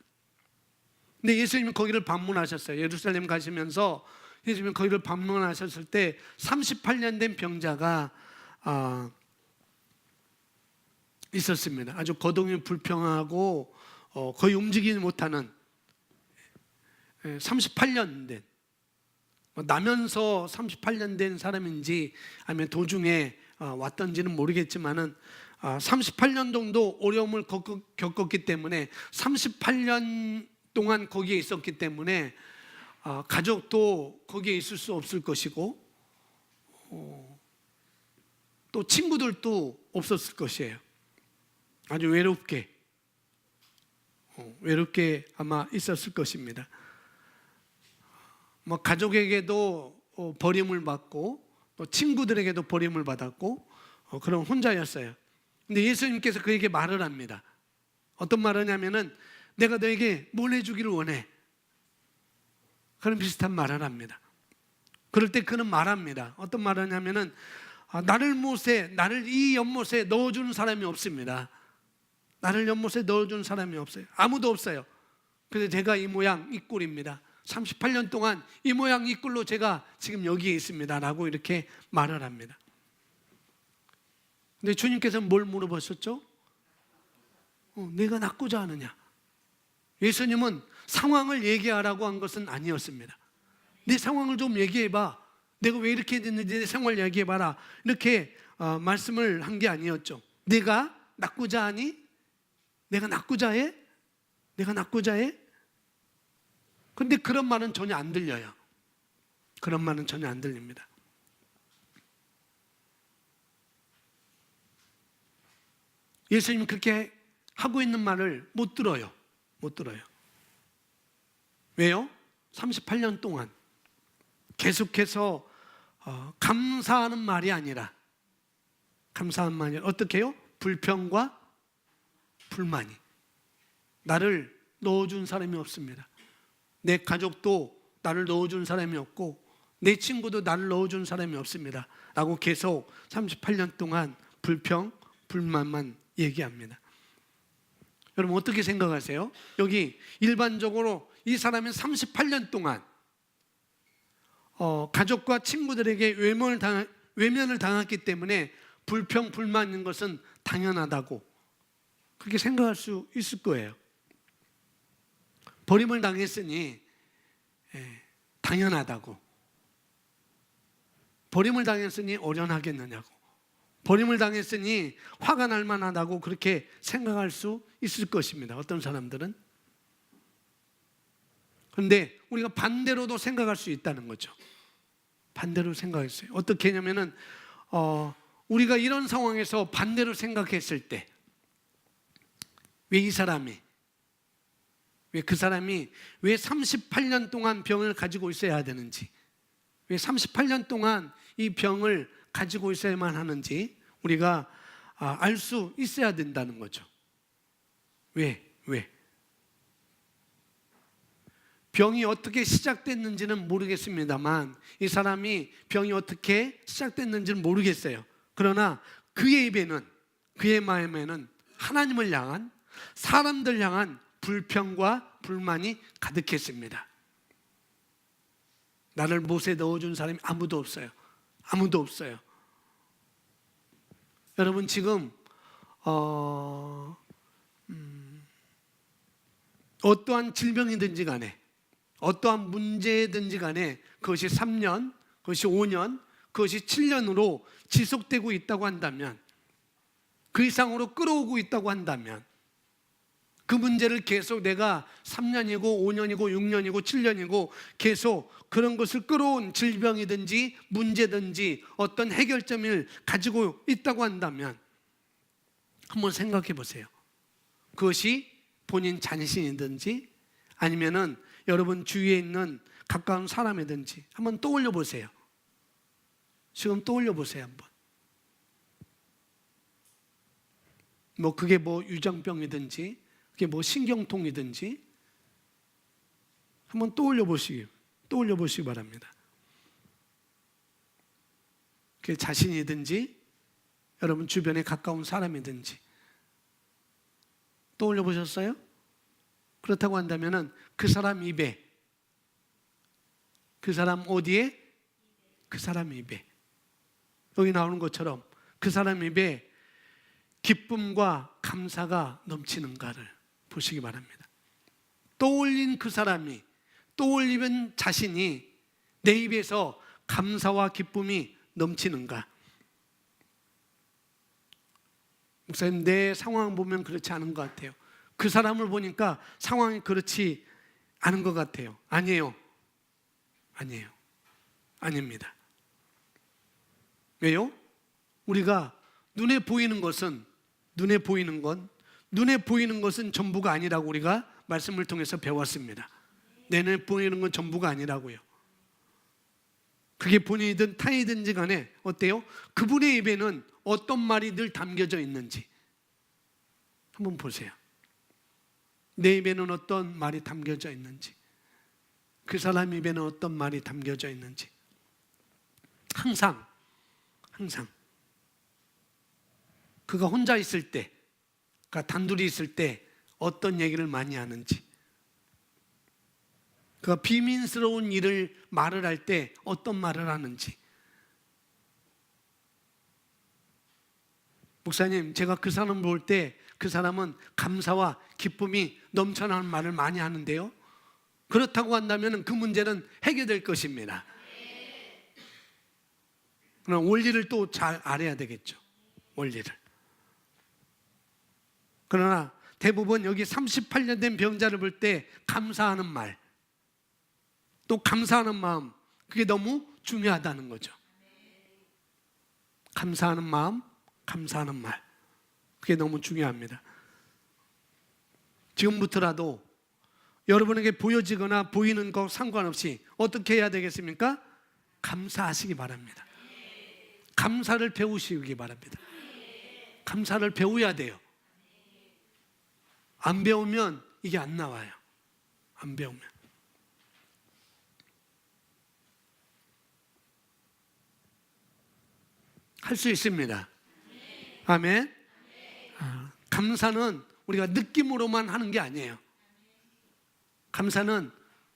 근데 예수님이 거기를 방문하셨어요. 예루살렘 가시면서 예수님이 거기를 방문하셨을 때 38년 된 병자가 있었습니다. 아주 거동이 불평하고 거의 움직이지 못하는 38년 된, 나면서 38년 된 사람인지 아니면 도중에 왔던지는 모르겠지만은 38년 정도 어려움을 겪었기 때문에 38년 동안 거기에 있었기 때문에 가족도 거기에 있을 수 없을 것이고 또 친구들도 없었을 것이에요. 아주 외롭게 아마 있었을 것입니다. 뭐 가족에게도 버림을 받고 또 친구들에게도 버림을 받았고 그런 혼자였어요. 근데 예수님께서 그에게 말을 합니다. 어떤 말을 하냐면은 내가 너에게 뭘 해주기를 원해. 그런 비슷한 말을 합니다. 그럴 때 그는 말합니다. 어떤 말을 하냐면은 나를 이 연못에 넣어주는 사람이 없습니다. 나를 연못에 넣어주는 사람이 없어요. 아무도 없어요. 그래서 제가 이 모양 이 꼴입니다. 38년 동안 이 모양 이 꼴로 제가 지금 여기에 있습니다 라고 이렇게 말을 합니다. 근데 주님께서는 뭘 물어보셨죠? 내가 낫고자 하느냐? 예수님은 상황을 얘기하라고 한 것은 아니었습니다. 내 상황을 좀 얘기해봐. 내가 왜 이렇게 됐는지 내 상황을 얘기해봐라. 이렇게 말씀을 한 게 아니었죠. 내가 낫고자 하니? 내가 낫고자 해? 내가 낫고자 해? 근데 그런 말은 전혀 안 들려요. 그런 말은 전혀 안 들립니다. 예수님이 그렇게 하고 있는 말을 못 들어요. 왜요? 38년 동안 계속해서 감사하는 말이 아니라 어떻게 해요? 불평과 불만이. 나를 넣어준 사람이 없습니다. 내 가족도 나를 넣어준 사람이 없고 내 친구도 나를 넣어준 사람이 없습니다 라고 계속 38년 동안 불평, 불만만 얘기합니다. 여러분 어떻게 생각하세요? 여기 일반적으로 이 사람은 38년 동안 가족과 친구들에게 외면을 당했기 때문에 불평, 불만인 것은 당연하다고 그렇게 생각할 수 있을 거예요. 버림을 당했으니 당연하다고. 버림을 당했으니 어련하겠느냐고. 버림을 당했으니 화가 날 만하다고 그렇게 생각할 수 있을 것입니다. 어떤 사람들은. 그런데 우리가 반대로도 생각할 수 있다는 거죠. 반대로 생각했어요. 어떻게 하냐면은 우리가 이런 상황에서 반대로 생각했을 때 왜 이 사람이 왜 그 사람이 왜 38년 동안 병을 가지고 있어야 되는지, 왜 38년 동안 이 병을 가지고 있어야만 하는지 우리가 알 수 있어야 된다는 거죠. 왜? 병이 어떻게 시작됐는지는 모르겠습니다만 이 사람이 병이 어떻게 시작됐는지는 모르겠어요. 그러나 그의 입에는, 그의 마음에는 하나님을 향한, 사람들 향한 불평과 불만이 가득했습니다. 나를 못에 넣어준 사람이 아무도 없어요. 아무도 없어요. 여러분 지금 어떠한 질병이든지 간에, 어떠한 문제든지 간에 그것이 3년, 그것이 5년, 그것이 7년으로 지속되고 있다고 한다면, 그 이상으로 끌어오고 있다고 한다면, 그 문제를 계속 내가 3년이고 5년이고 6년이고 7년이고 계속 그런 것을 끌어온 질병이든지 문제든지 어떤 해결점을 가지고 있다고 한다면 한번 생각해 보세요. 그것이 본인 자신이든지 아니면은 여러분 주위에 있는 가까운 사람이든지 한번 떠올려 보세요. 지금 떠올려 보세요 한번. 그게 유정병이든지 그게 신경통이든지 한번 떠올려 보시기 바랍니다. 그게 자신이든지 여러분 주변에 가까운 사람이든지 떠올려 보셨어요? 그렇다고 한다면은 그 사람 입에, 그 사람 어디에? 그 사람 입에, 여기 나오는 것처럼 그 사람 입에 기쁨과 감사가 넘치는가를 보시기 바랍니다. 떠올린 그 사람이, 떠올리는 자신이 내 입에서 감사와 기쁨이 넘치는가? 목사님, 내 상황 보면 그렇지 않은 것 같아요. 그 사람을 보니까 상황이 그렇지 않은 것 같아요. 아니에요. 아닙니다. 왜요? 우리가 눈에 보이는 것은 전부가 아니라고 우리가 말씀을 통해서 배웠습니다. 눈에 보이는 건 전부가 아니라고요. 그게 본인이든 타인이든지 간에 어때요? 그분의 입에는 어떤 말이 늘 담겨져 있는지 한번 보세요. 내 입에는 어떤 말이 담겨져 있는지, 그 사람 입에는 어떤 말이 담겨져 있는지 항상 그가 혼자 있을 때, 그가 단둘이 있을 때 어떤 얘기를 많이 하는지, 그가 비밀스러운 말을 할 때 어떤 말을 하는지. 목사님, 제가 그 사람 볼 때 그 사람은 감사와 기쁨이 넘쳐나는 말을 많이 하는데요, 그렇다고 한다면 그 문제는 해결될 것입니다. 그럼 원리를 또 잘 알아야 되겠죠. 원리를. 그러나 대부분 여기 38년 된 병자를 볼 때 감사하는 말, 또 감사하는 마음, 그게 너무 중요하다는 거죠. 감사하는 마음, 감사하는 말, 그게 너무 중요합니다. 지금부터라도 여러분에게 보여지거나 보이는 것 상관없이 어떻게 해야 되겠습니까? 감사하시기 바랍니다. 감사를 배우시기 바랍니다. 감사를 배워야 돼요. 안 배우면 이게 안 나와요. 안 배우면. 할 수 있습니다. 아멘. 감사는 우리가 느낌으로만 하는 게 아니에요. 감사는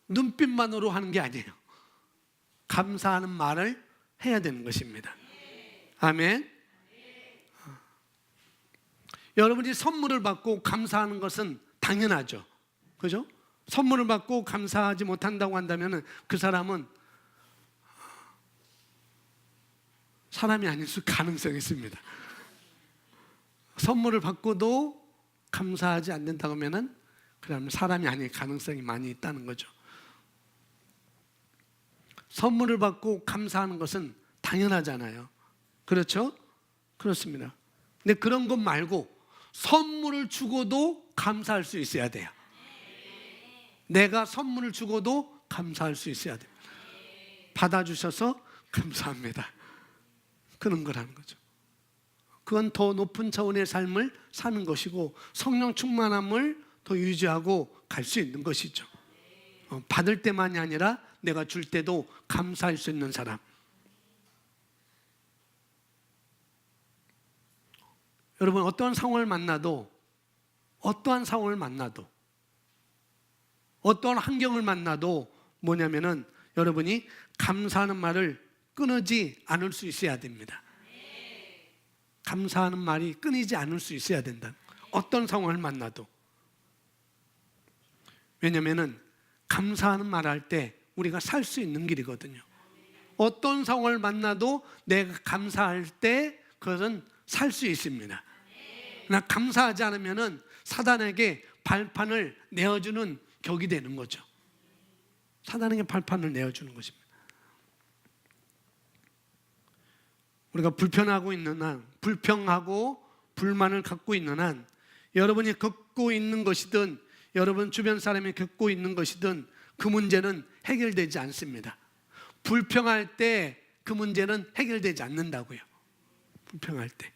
눈빛만으로 하는 게 아니에요. 감사하는 말을 해야 되는 것입니다. 아멘. 여러분이 선물을 받고 감사하는 것은 당연하죠. 그죠? 선물을 받고 감사하지 못한다고 한다면 그 사람은 사람이 아닐 수 가능성이 있습니다. 선물을 받고도 감사하지 않는다고 하면 그러면 사람이 아닐 가능성이 많이 있다는 거죠. 선물을 받고 감사하는 것은 당연하잖아요. 그렇죠? 그렇습니다. 근데 그런 것 말고 선물을 주고도 감사할 수 있어야 돼요. 내가 선물을 주고도 감사할 수 있어야 돼요. 받아주셔서 감사합니다. 그런 거라는 거죠. 그건 더 높은 차원의 삶을 사는 것이고 성령 충만함을 더 유지하고 갈 수 있는 것이죠. 받을 때만이 아니라 내가 줄 때도 감사할 수 있는 사람. 여러분, 어떠한 상황을 만나도 어떠한 환경을 만나도 뭐냐면은 여러분이 감사하는 말을 끊지 않을 수 있어야 됩니다. 감사하는 말이 끊이지 않을 수 있어야 된다. 어떤 상황을 만나도. 왜냐면은 감사하는 말 할 때 우리가 살 수 있는 길이거든요. 어떤 상황을 만나도 내가 감사할 때 그것은 살 수 있습니다. 그러나 감사하지 않으면은 사단에게 발판을 내어주는 격이 되는 거죠. 사단에게 발판을 내어주는 것입니다. 우리가 불편하고 있는 한, 불평하고 불만을 갖고 있는 한, 여러분이 겪고 있는 것이든 여러분 주변 사람이 겪고 있는 것이든 그 문제는 해결되지 않습니다. 불평할 때 그 문제는 해결되지 않는다고요. 불평할 때.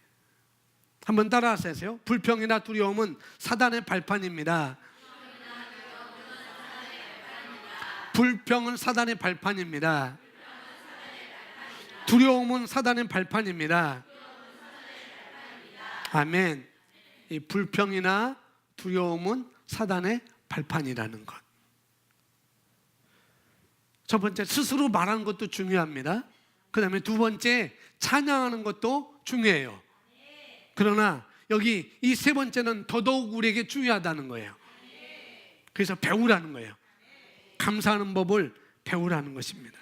한번 따라하세요. 불평이나 두려움은 사단의 발판입니다. 불평은 사단의 발판입니다. 두려움은 사단의 발판입니다. 아멘. 이 불평이나 두려움은 사단의 발판이라는 것. 첫 번째, 스스로 말하는 것도 중요합니다. 그 다음에 두 번째, 찬양하는 것도 중요해요. 그러나 여기 이 세 번째는 더더욱 우리에게 중요하다는 거예요. 그래서 배우라는 거예요. 감사하는 법을 배우라는 것입니다.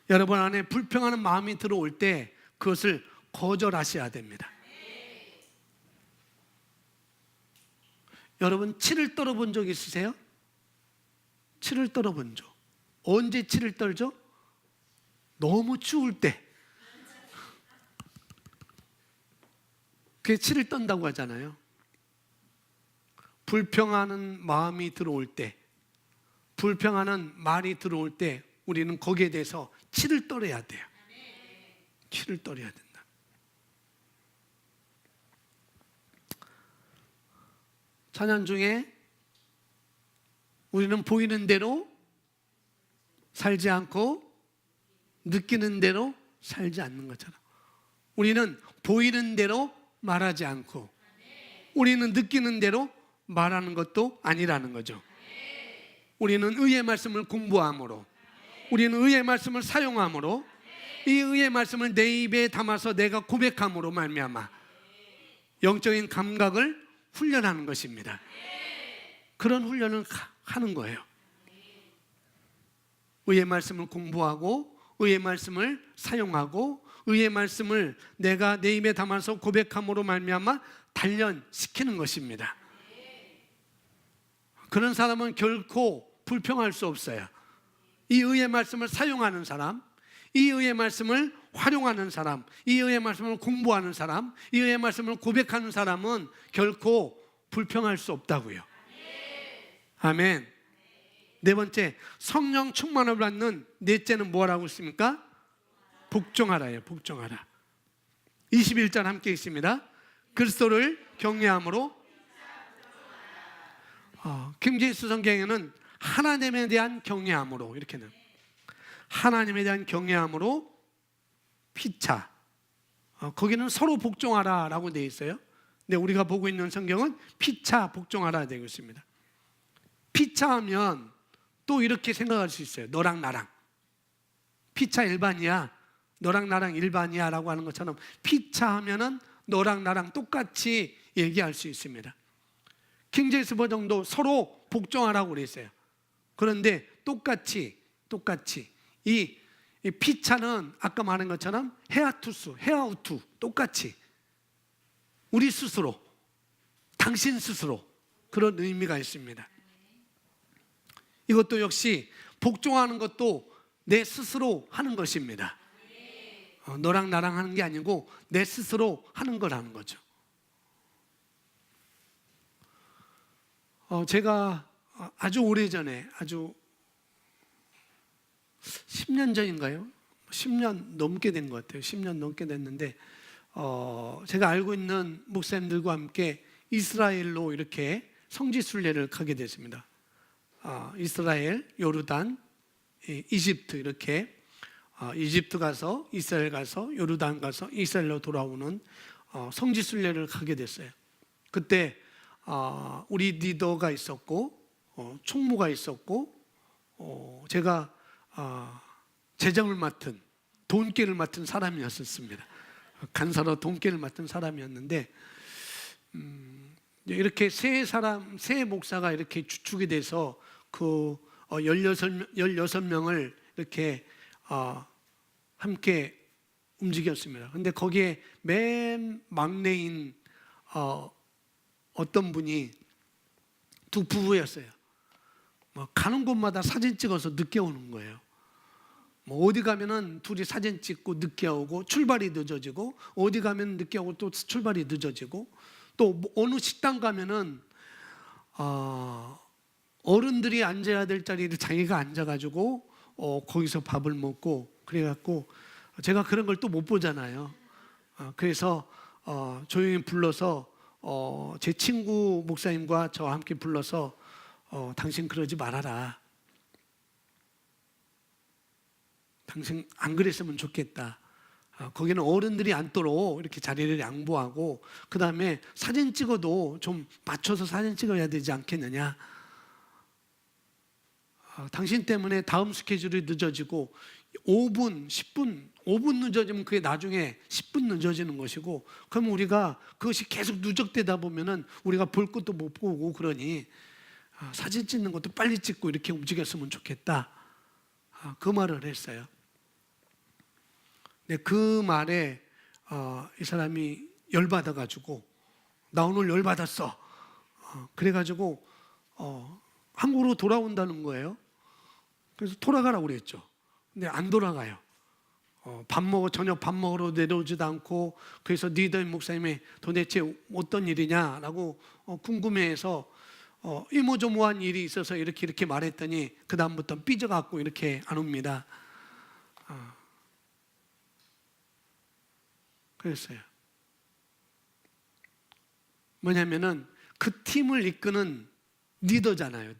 여러분 안에 불평하는 마음이 들어올 때 그것을 거절하셔야 됩니다. 여러분 치를 떨어본 적 있으세요? 치를 떨어본 적. 언제 치를 떨죠? 너무 추울 때. 그게 치를 떤다고 하잖아요. 불평하는 마음이 들어올 때, 불평하는 말이 들어올 때 우리는 거기에 대해서 치를 떨어야 돼요. 치를 떨어야 된다. 찬양 중에 우리는 보이는 대로 살지 않고 느끼는 대로 살지 않는 것처럼 우리는 보이는 대로 말하지 않고 우리는 느끼는 대로 말하는 것도 아니라는 거죠. 우리는 의의 말씀을 공부함으로, 우리는 의의 말씀을 사용함으로, 이 의의 말씀을 내 입에 담아서 내가 고백함으로 말미암아 영적인 감각을 훈련하는 것입니다. 그런 훈련을 하는 거예요. 의의 말씀을 공부하고 의의 말씀을 사용하고 의의 말씀을 내가 내 입에 담아서 고백함으로 말미암아 단련시키는 것입니다. 그런 사람은 결코 불평할 수 없어요. 이 의의 말씀을 사용하는 사람, 이 의의 말씀을 활용하는 사람, 이 의의 말씀을 공부하는 사람, 이 의의 말씀을 고백하는 사람은 결코 불평할 수 없다고요. 아멘. 네 번째, 성령 충만을 받는 넷째는 뭐라고 했습니까? 복종하라예요. 복종하라. 21절 함께 있습니다. 그리스도를 경외함으로. 킹제임스 성경에는 하나님에 대한 경외함으로 이렇게는 하나님에 대한 경외함으로 피차. 거기는 서로 복종하라라고 되어 있어요. 근데 우리가 보고 있는 성경은 피차 복종하라 되어 있습니다. 피차하면 또 이렇게 생각할 수 있어요. 너랑 나랑 피차 일반이야, 너랑 나랑 일반이야 라고 하는 것처럼 피차하면은 너랑 나랑 똑같이 얘기할 수 있습니다. 킹제임스 버전도 서로 복종하라고 그랬어요. 그런데 똑같이 이 피차는 아까 말한 것처럼 헤아투스, 헤아우투 똑같이 우리 스스로, 당신 스스로 그런 의미가 있습니다. 이것도 역시 복종하는 것도 내 스스로 하는 것입니다. 너랑 나랑 하는 게 아니고 내 스스로 하는 거라는 거죠. 제가 아주 오래전에, 아주 10년 전인가요? 10년 넘게 된 것 같아요. 10년 넘게 됐는데 제가 알고 있는 목사님들과 함께 이스라엘로 이렇게 성지순례를 가게 됐습니다. 이스라엘, 요르단, 이집트 이렇게 이집트 가서 이스라엘 가서 요르단 가서 이스라엘로 돌아오는 성지순례를 가게 됐어요. 그때 우리 리더가 있었고 총무가 있었고 제가 재정을 맡은 돈계를 맡은 사람이었습니다. 간사로 돈계를 맡은 사람이었는데 이렇게 세 목사가 이렇게 주축이 돼서 그 16명을 이렇게 함께 움직였습니다. 근데 거기에 맨 막내인 어떤 분이 두 부부였어요. 가는 곳마다 사진 찍어서 늦게 오는 거예요. 어디 가면은 둘이 사진 찍고 늦게 오고 출발이 늦어지고 어디 가면 늦게 오고 또 출발이 늦어지고 또 어느 식당 가면은 어른들이 앉아야 될 자리를 자기가 앉아가지고 거기서 밥을 먹고 그래갖고 제가 그런 걸 또 못 보잖아요. 그래서 조용히 불러서 제 친구 목사님과 저와 함께 불러서 당신 그러지 말아라. 당신 안 그랬으면 좋겠다. 거기는 어른들이 앉도록 이렇게 자리를 양보하고 그 다음에 사진 찍어도 좀 맞춰서 사진 찍어야 되지 않겠느냐. 당신 때문에 다음 스케줄이 늦어지고 5분, 10분, 5분 늦어지면 그게 나중에 10분 늦어지는 것이고 그러면 우리가 그것이 계속 누적되다 보면은 우리가 볼 것도 못 보고 그러니 사진 찍는 것도 빨리 찍고 이렇게 움직였으면 좋겠다. 그 말을 했어요. 근데 그 말에 이 사람이 열받아가지고 나 오늘 열받았어. 그래가지고 한국으로 돌아온다는 거예요. 그래서 돌아가라고 그랬죠. 근데 안 돌아가요. 저녁 밥 먹으러 내려오지도 않고 그래서 리더인 목사님이 도대체 어떤 일이냐라고 궁금해해서 이모저모한 일이 있어서 이렇게 말했더니 그 다음부터 삐져갖고 이렇게 안 옵니다. 그랬어요. 뭐냐면은 그 팀을 이끄는 리더잖아요.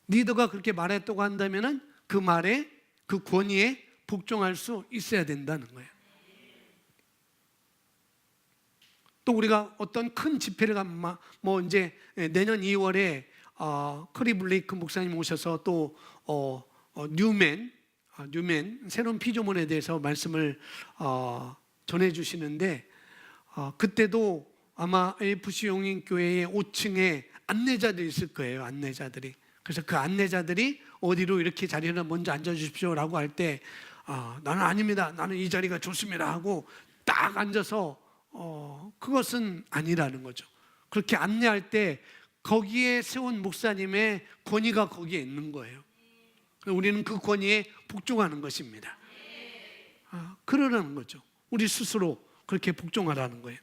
리더가 그렇게 말했다고 한다면은 그 말에 그 권위에 복종할 수 있어야 된다는 거예요. 또 우리가 어떤 큰 집회를 가면 이제 내년 2월에 커리 블레이크 목사님 오셔서 또 뉴맨 새로운 피조물에 대해서 말씀을 전해 주시는데 그때도 아마 AFC 용인교회의 5층에 안내자들이 있을 거예요. 안내자들이. 그래서 그 안내자들이 어디로 이렇게 자리를 먼저 앉아주십시오라고 할 때 나는 아닙니다. 나는 이 자리가 좋습니다 하고 딱 앉아서 그것은 아니라는 거죠. 그렇게 안내할 때 거기에 세운 목사님의 권위가 거기에 있는 거예요. 우리는 그 권위에 복종하는 것입니다. 그러라는 거죠. 우리 스스로 그렇게 복종하라는 거예요.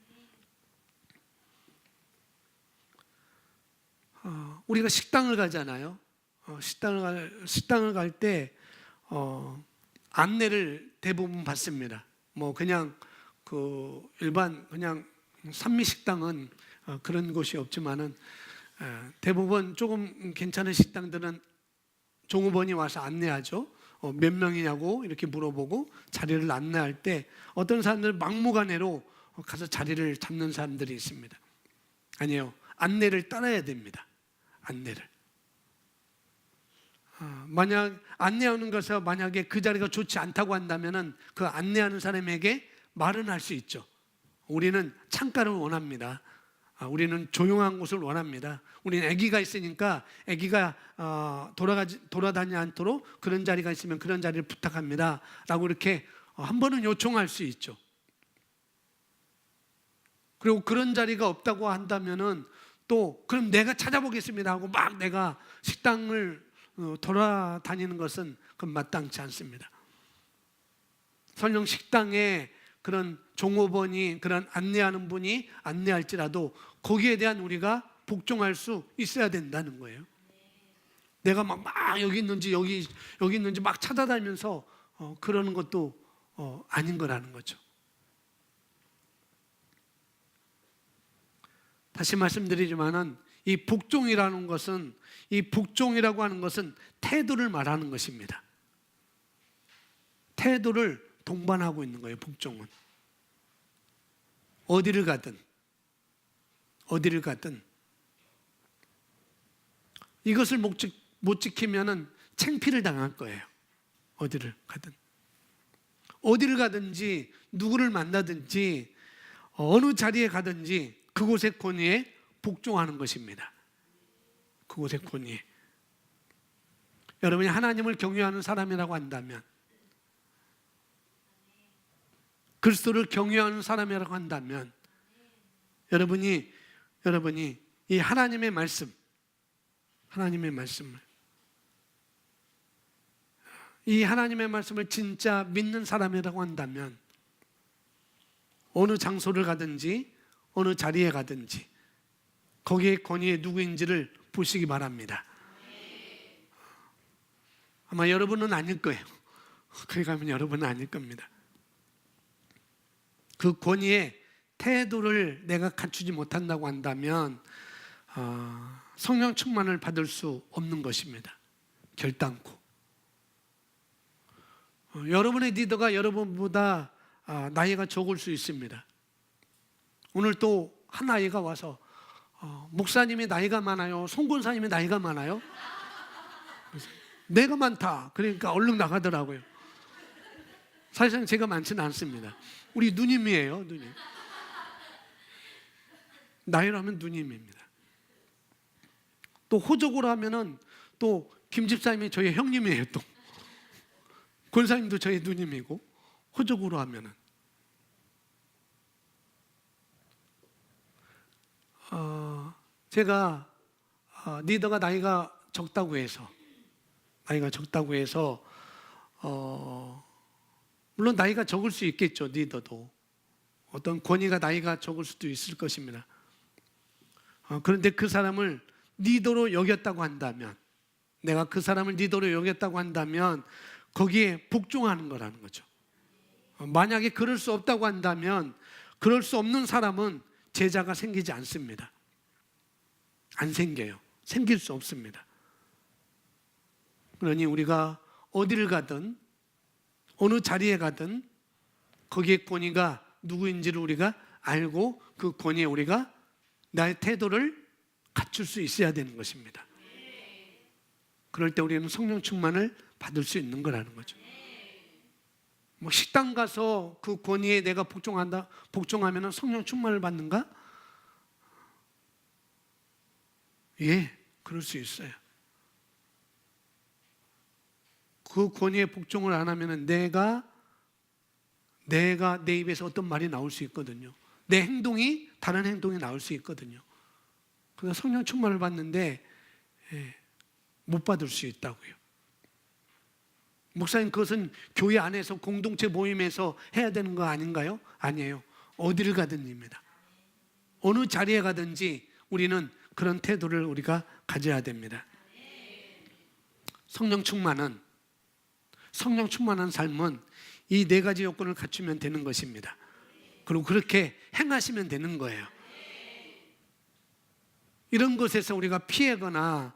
우리가 식당을 가잖아요. 식당을 갈 때 안내를 대부분 받습니다. 그냥 그 일반 그냥 산미 식당은 그런 곳이 없지만은 대부분 조금 괜찮은 식당들은 종업원이 와서 안내하죠. 몇 명이냐고 이렇게 물어보고 자리를 안내할 때 어떤 사람들 막무가내로 가서 자리를 잡는 사람들이 있습니다. 아니에요. 안내를 따라야 됩니다. 안내를. 만약 안내하는 것에 만약에 그 자리가 좋지 않다고 한다면은 그 안내하는 사람에게 말은 할 수 있죠. 우리는 창가를 원합니다. 우리는 조용한 곳을 원합니다. 우리는 아기가 있으니까 아기가 돌아다니지 않도록 그런 자리가 있으면 그런 자리를 부탁합니다 라고 이렇게 한 번은 요청할 수 있죠. 그리고 그런 자리가 없다고 한다면은 또 그럼 내가 찾아보겠습니다 하고 막 내가 식당을 돌아다니는 것은 그건 마땅치 않습니다. 설령 식당에 그런 종업원이 그런 안내하는 분이 안내할지라도 거기에 대한 우리가 복종할 수 있어야 된다는 거예요. 내가 막 여기 있는지 여기 있는지 막 찾아다니면서 그러는 것도 아닌 거라는 거죠. 다시 말씀드리지만은 이 복종이라고 하는 것은 태도를 말하는 것입니다. 태도를 동반하고 있는 거예요. 복종은 어디를 가든 이것을 못 지키면은 창피를 당할 거예요. 어디를 가든지 누구를 만나든지 어느 자리에 가든지 그곳의 권위에 복종하는 것입니다. 그곳의 권위에. 여러분이 하나님을 경외하는 사람이라고 한다면, 그리스도를 경외하는 사람이라고 한다면, 여러분이 이 하나님의 말씀을 진짜 믿는 사람이라고 한다면 어느 장소를 가든지 어느 자리에 가든지 거기에 권위에 누구인지를 보시기 바랍니다. 아마 여러분은 아닐 거예요. 거기 가면 여러분은 아닐 겁니다. 그 권위에 태도를 내가 갖추지 못한다고 한다면 성령 충만을 받을 수 없는 것입니다. 결단코. 여러분의 리더가 여러분보다 나이가 적을 수 있습니다. 오늘 또 한 아이가 와서 목사님이 나이가 많아요? 송 권사님이 나이가 많아요? 내가 많다. 그러니까 얼른 나가더라고요. 사실상 제가 많지는 않습니다. 우리 누님이에요. 누님. 나이로 하면 누님입니다. 또 호적으로 하면은 또 김 집사님이 저희 형님이에요. 또 권사님도 저희 누님이고, 호적으로 하면은 제가 리더가 나이가 적다고 해서 물론 나이가 적을 수 있겠죠. 리더도 어떤 권위가 나이가 적을 수도 있을 것입니다. 그런데 그 사람을 리더로 여겼다고 한다면, 내가 그 사람을 리더로 여겼다고 한다면 거기에 복종하는 거라는 거죠. 만약에 그럴 수 없다고 한다면, 그럴 수 없는 사람은 제자가 생기지 않습니다. 안 생겨요. 생길 수 없습니다. 그러니 우리가 어디를 가든 어느 자리에 가든 거기에 권위가 누구인지를 우리가 알고 그 권위에 우리가 나의 태도를 갖출 수 있어야 되는 것입니다. 그럴 때 우리는 성령 충만을 받을 수 있는 거라는 거죠. 뭐 식당 가서 그 권위에 내가 복종하면 성령 충만을 받는가? 예, 그럴 수 있어요. 그 권위에 복종을 안 하면 내가 내 입에서 어떤 말이 나올 수 있거든요. 내 행동이 다른 행동이 나올 수 있거든요. 그러니까 성령 충만을 받는데 못 받을 수 있다고요. 목사님, 그것은 교회 안에서 공동체 모임에서 해야 되는 거 아닌가요? 아니에요. 어디를 가든입니다. 어느 자리에 가든지 우리는 그런 태도를 우리가 가져야 됩니다. 성령 충만한 삶은 이 네 가지 요건을 갖추면 되는 것입니다. 그리고 그렇게 행하시면 되는 거예요. 이런 것에서 우리가 피해가거나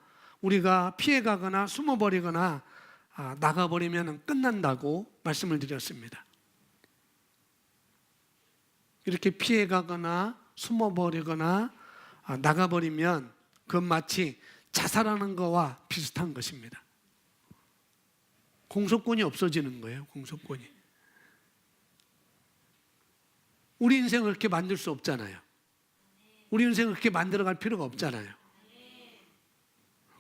숨어버리거나 나가버리면 끝난다고 말씀을 드렸습니다. 이렇게 피해가거나 숨어버리거나 나가버리면 그건 마치 자살하는 거와 비슷한 것입니다. 공소권이 없어지는 거예요. 공소권이. 우리 인생을 그렇게 만들 수 없잖아요. 우리 인생을 그렇게 만들어갈 필요가 없잖아요.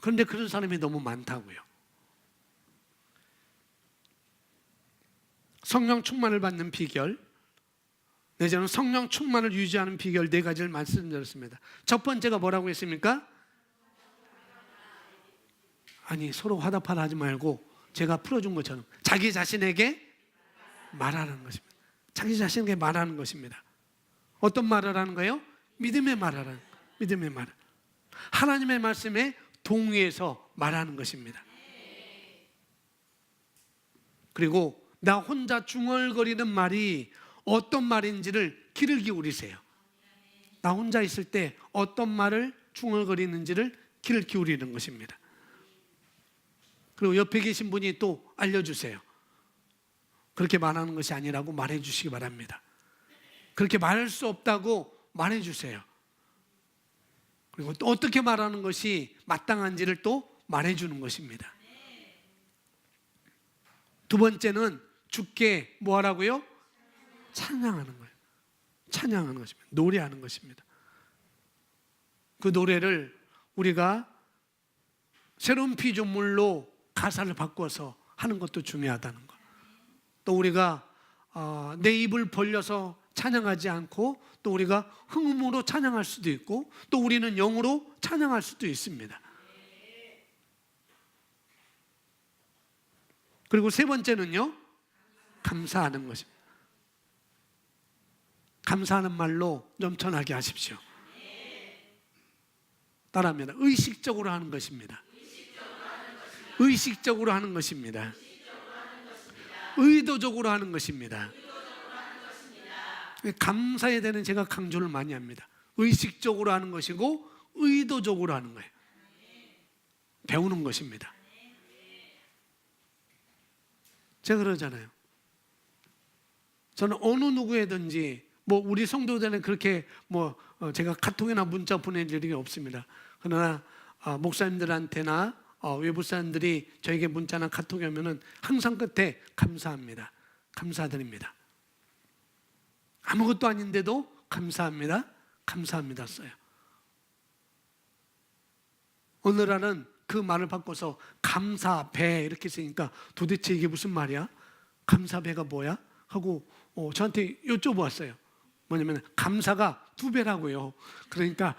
그런데 그런 사람이 너무 많다고요. 성령 충만을 받는 비결, 내지는 성령 충만을 유지하는 비결 네 가지를 말씀드렸습니다. 첫 번째가 뭐라고 했습니까? 아니, 서로 화답하라 하지 말고 제가 풀어준 것처럼 자기 자신에게 말하는 것입니다. 자기 자신에게 말하는 것입니다. 어떤 말을 하는 거예요? 믿음의 말을 하는, 믿음의 말. 하나님의 말씀에 동의해서 말하는 것입니다. 그리고 나 혼자 중얼거리는 말이 어떤 말인지를 귀를 기울이세요. 나 혼자 있을 때 어떤 말을 중얼거리는지를 귀를 기울이는 것입니다. 그리고 옆에 계신 분이 또 알려주세요. 그렇게 말하는 것이 아니라고 말해 주시기 바랍니다. 그렇게 말할 수 없다고 말해 주세요. 그리고 또 어떻게 말하는 것이 마땅한지를 또 말해 주는 것입니다. 두 번째는 주께 뭐 하라고요? 찬양하는 거예요. 찬양하는 것입니다. 노래하는 것입니다. 그 노래를 우리가 새로운 피조물로 가사를 바꿔서 하는 것도 중요하다는 것. 또 우리가 내 입을 벌려서 찬양하지 않고 또 우리가 흥음으로 찬양할 수도 있고 또 우리는 영으로 찬양할 수도 있습니다. 그리고 세 번째는요, 감사하는 것입니다. 감사하는 말로 넘쳐나게 하십시오. 따라합니다. 의식적으로 하는 것입니다. 의식적으로 하는 것입니다. 의도적으로 하는 것입니다. 감사에 대한 제가 강조를 많이 합니다. 의식적으로 하는 것이고 의도적으로 하는 거예요. 배우는 것입니다. 제가 그러잖아요. 저는 어느 누구에든지 우리 성도들은 그렇게 제가 카톡이나 문자 보낼 일이 없습니다. 그러나 목사님들한테나 외부 사람들이 저에게 문자나 카톡이 오면은 항상 끝에 감사합니다. 감사드립니다. 아무것도 아닌데도 감사합니다. 감사합니다 써요. 오늘날은 그 말을 바꿔서 감사배 이렇게 쓰니까 도대체 이게 무슨 말이야? 감사배가 뭐야? 하고 저한테 여쭤보았어요. 뭐냐면 감사가 2배라고요. 그러니까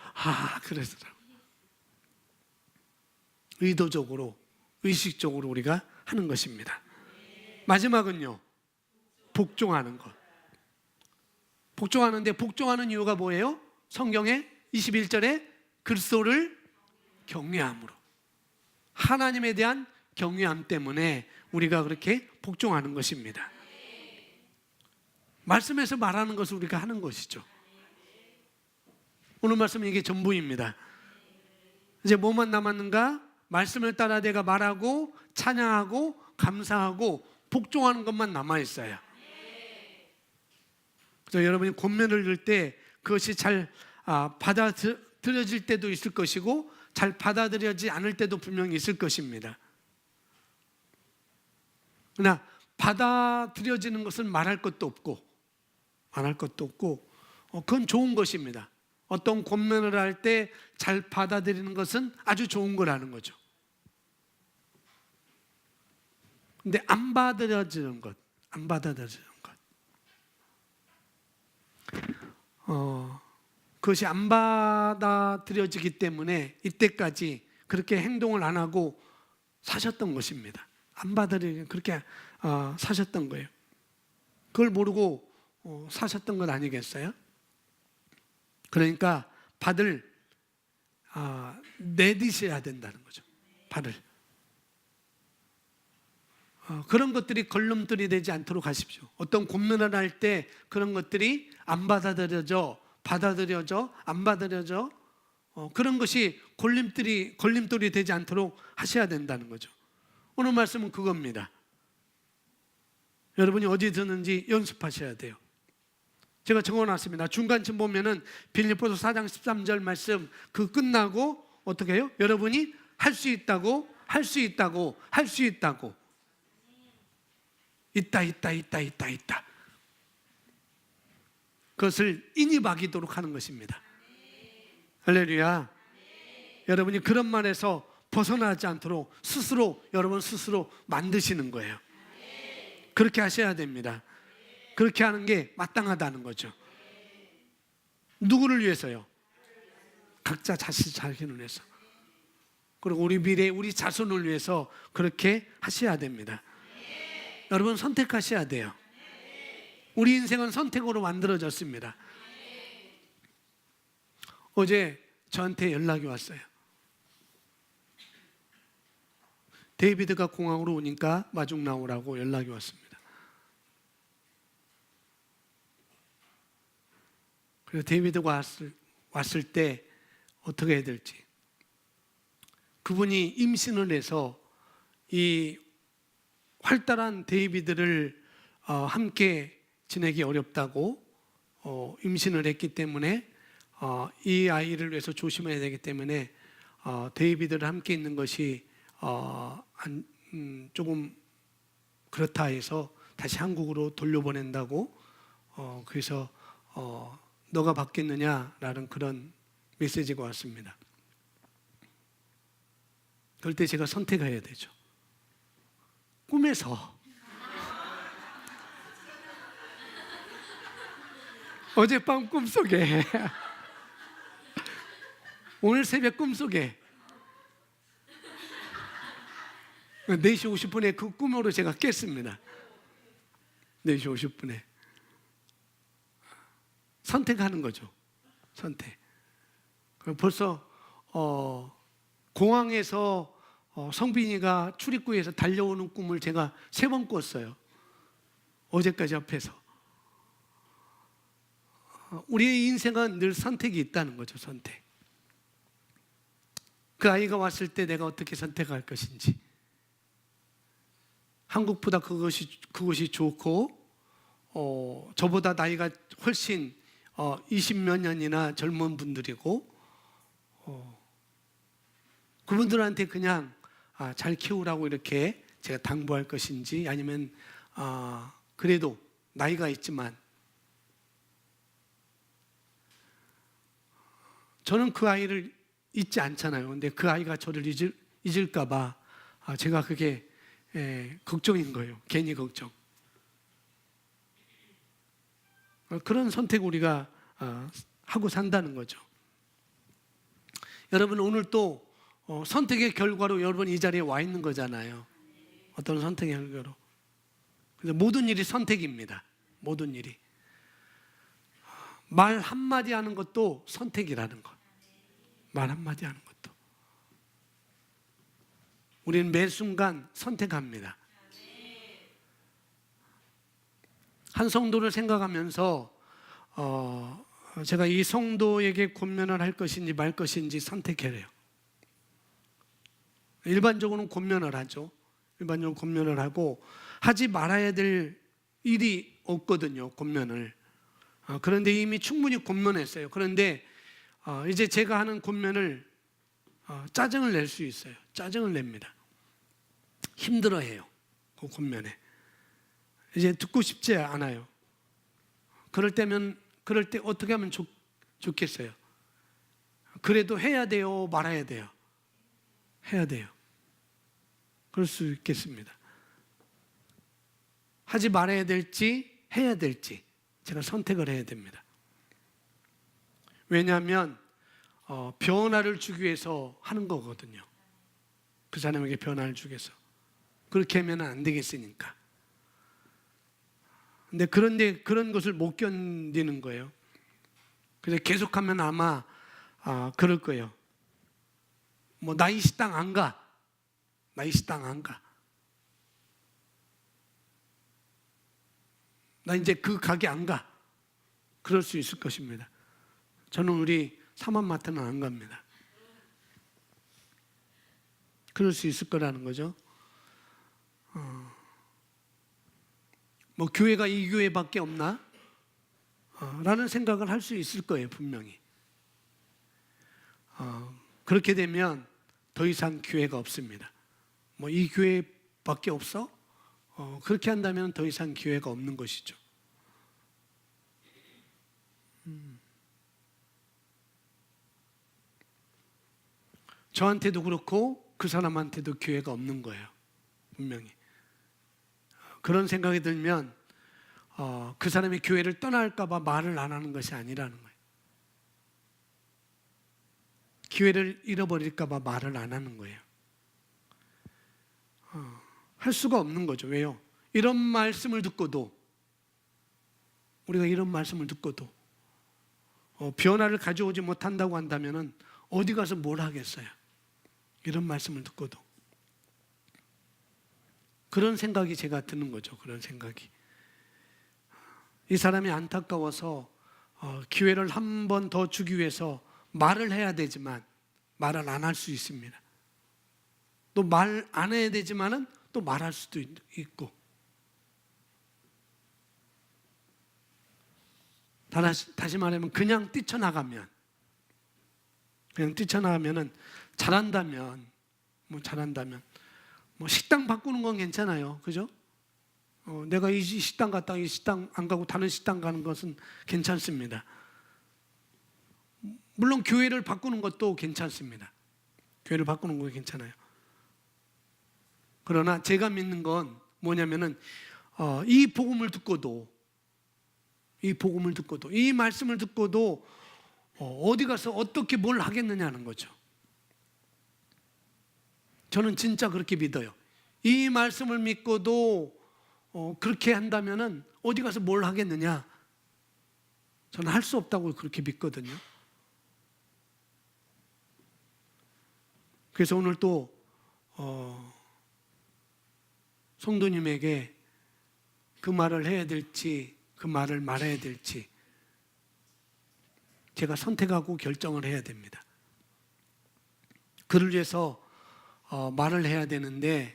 그러더라고요. 의도적으로 의식적으로 우리가 하는 것입니다. 마지막은요, 복종하는 것. 복종하는데 복종하는 이유가 뭐예요? 성경에 21절에 그리스도를 경외함으로, 하나님에 대한 경외함 때문에 우리가 그렇게 복종하는 것입니다. 말씀에서 말하는 것을 우리가 하는 것이죠. 오늘 말씀은 이게 전부입니다. 이제 뭐만 남았는가? 말씀을 따라 내가 말하고 찬양하고 감사하고 복종하는 것만 남아있어요. 그래서 여러분이 권면을 읽을 때 그것이 잘 받아들여질 때도 있을 것이고 잘 받아들여지지 않을 때도 분명히 있을 것입니다. 그러나 받아들여지는 것은 말할 것도 없고 그건 좋은 것입니다. 어떤 권면을 할 때 잘 받아들이는 것은 아주 좋은 거라는 거죠. 근데 안 받아들여지는 것, 그것이 안 받아들여지기 때문에 이때까지 그렇게 행동을 안 하고 사셨던 것입니다. 안 받아들이는 그렇게 사셨던 거예요. 그걸 모르고 사셨던 것 아니겠어요? 그러니까 내디셔야 된다는 거죠. 그런 것들이 걸림돌이 되지 않도록 하십시오. 어떤 권면을 할 때 그런 것들이 안 받아들여져, 안 받아들여져, 그런 것이 걸림돌이 되지 않도록 하셔야 된다는 거죠. 오늘 말씀은 그겁니다. 여러분이 어디 듣는지 연습하셔야 돼요. 제가 적어놨습니다. 중간쯤 보면은 빌립보서 4장 13절 말씀 그 끝나고 어떻게 해요? 여러분이 할 수 있다고 있다. 그것을 인입하기도록 하는 것입니다. 할렐루야. 여러분이 그런 말에서 벗어나지 않도록 여러분 스스로 만드시는 거예요. 그렇게 하셔야 됩니다. 그렇게 하는 게 마땅하다는 거죠. 누구를 위해서요? 각자 자신을 위해서. 그리고 우리 미래, 우리 자손을 위해서 그렇게 하셔야 됩니다. 여러분 선택하셔야 돼요. 우리 인생은 선택으로 만들어졌습니다. 어제 저한테 연락이 왔어요. 데이비드가 공항으로 오니까 마중 나오라고 연락이 왔습니다. 그래서 데이비드가 왔을 때 어떻게 해야 될지, 그분이 임신을 해서 이 활달한 데이비드를 함께 지내기 어렵다고 임신을 했기 때문에 이 아이를 위해서 조심해야 되기 때문에 데이비드를 함께 있는 것이 조금 그렇다 해서 다시 한국으로 돌려보낸다고, 그래서 너가 받겠느냐라는 그런 메시지가 왔습니다. 그럴 때 제가 선택해야 되죠. 꿈에서 어젯밤 꿈속에 오늘 새벽 꿈속에 4시 50분에 그 꿈으로 제가 깼습니다. 4시 50분에 선택하는 거죠. 선택. 벌써 공항에서 성빈이가 출입구에서 달려오는 꿈을 제가 3번 꿨어요. 어제까지 앞에서. 우리의 인생은 늘 선택이 있다는 거죠. 선택. 그 아이가 왔을 때 내가 어떻게 선택할 것인지. 한국보다 그것이 좋고 저보다 나이가 훨씬 20몇 년이나 젊은 분들이고 그분들한테 그냥 잘 키우라고 이렇게 제가 당부할 것인지, 아니면 그래도 나이가 있지만 저는 그 아이를 잊지 않잖아요. 근데 그 아이가 저를 잊을까 봐 제가 그게 걱정인 거예요. 괜히 걱정. 그런 선택 우리가 하고 산다는 거죠. 여러분, 오늘 또 선택의 결과로 여러분 이 자리에 와 있는 거잖아요. 어떤 선택의 결과로. 그래서 모든 일이 선택입니다. 모든 일이. 말 한마디 하는 것도 선택이라는 것. 말 한마디 하는 것도. 우리는 매 순간 선택합니다. 한 성도를 생각하면서 제가 이 성도에게 권면을 할 것인지 말 것인지 선택해야 해요. 일반적으로는 권면을 하죠. 일반적으로 권면을 하고 하지 말아야 될 일이 없거든요. 권면을. 그런데 이미 충분히 권면했어요. 그런데 이제 제가 하는 권면을 짜증을 낼 수 있어요. 짜증을 냅니다. 힘들어해요. 그 권면에. 이제 듣고 싶지 않아요. 그럴 때 어떻게 하면 좋겠어요? 그래도 해야 돼요? 말아야 돼요? 해야 돼요. 그럴 수 있겠습니다. 하지 말아야 될지 해야 될지 제가 선택을 해야 됩니다. 왜냐하면 변화를 주기 위해서 하는 거거든요. 그 사람에게 변화를 주기 위해서. 그렇게 하면 안 되겠으니까. 그런데 그런 것을 못 견디는 거예요. 그래서 계속하면 아마 그럴 거예요. 뭐 나이 식당 안 가. 나이 식당 안 가. 나 이제 그 가게 안 가. 그럴 수 있을 것입니다. 저는 우리 사만마트는 안 갑니다. 그럴 수 있을 거라는 거죠. 뭐 교회가 이 교회밖에 없나? 라는 생각을 할 수 있을 거예요. 분명히. 그렇게 되면 더 이상 기회가 없습니다. 뭐 이 교회밖에 없어? 그렇게 한다면 더 이상 기회가 없는 것이죠. 저한테도 그렇고 그 사람한테도 기회가 없는 거예요. 분명히. 그런 생각이 들면 그 사람이 교회를 떠날까 봐 말을 안 하는 것이 아니라는 거예요. 기회를 잃어버릴까 봐 말을 안 하는 거예요. 할 수가 없는 거죠. 왜요? 이런 말씀을 듣고도, 우리가 이런 말씀을 듣고도 변화를 가져오지 못한다고 한다면 어디 가서 뭘 하겠어요? 이런 말씀을 듣고도. 그런 생각이 제가 드는 거죠. 그런 생각이. 이 사람이 안타까워서 기회를 한 번 더 주기 위해서 말을 해야 되지만 말을 안 할 수 있습니다. 또 말 안 해야 되지만은 또 말할 수도 있고. 다시 말하면 그냥 뛰쳐나가면은 잘한다면 식당 바꾸는 건 괜찮아요. 그죠? 내가 이 식당 갔다가 이 식당 안 가고 다른 식당 가는 것은 괜찮습니다. 물론 교회를 바꾸는 것도 괜찮습니다. 교회를 바꾸는 거 괜찮아요. 그러나 제가 믿는 건 뭐냐면은 이 복음을 듣고도 이 말씀을 듣고도 어디 가서 어떻게 뭘 하겠느냐는 거죠. 저는 진짜 그렇게 믿어요. 이 말씀을 믿고도 그렇게 한다면은 어디 가서 뭘 하겠느냐? 저는 할 수 없다고 그렇게 믿거든요. 그래서 오늘 또 성도님에게 그 말을 해야 될지 그 말을 말해야 될지 제가 선택하고 결정을 해야 됩니다. 그를 위해서 말을 해야 되는데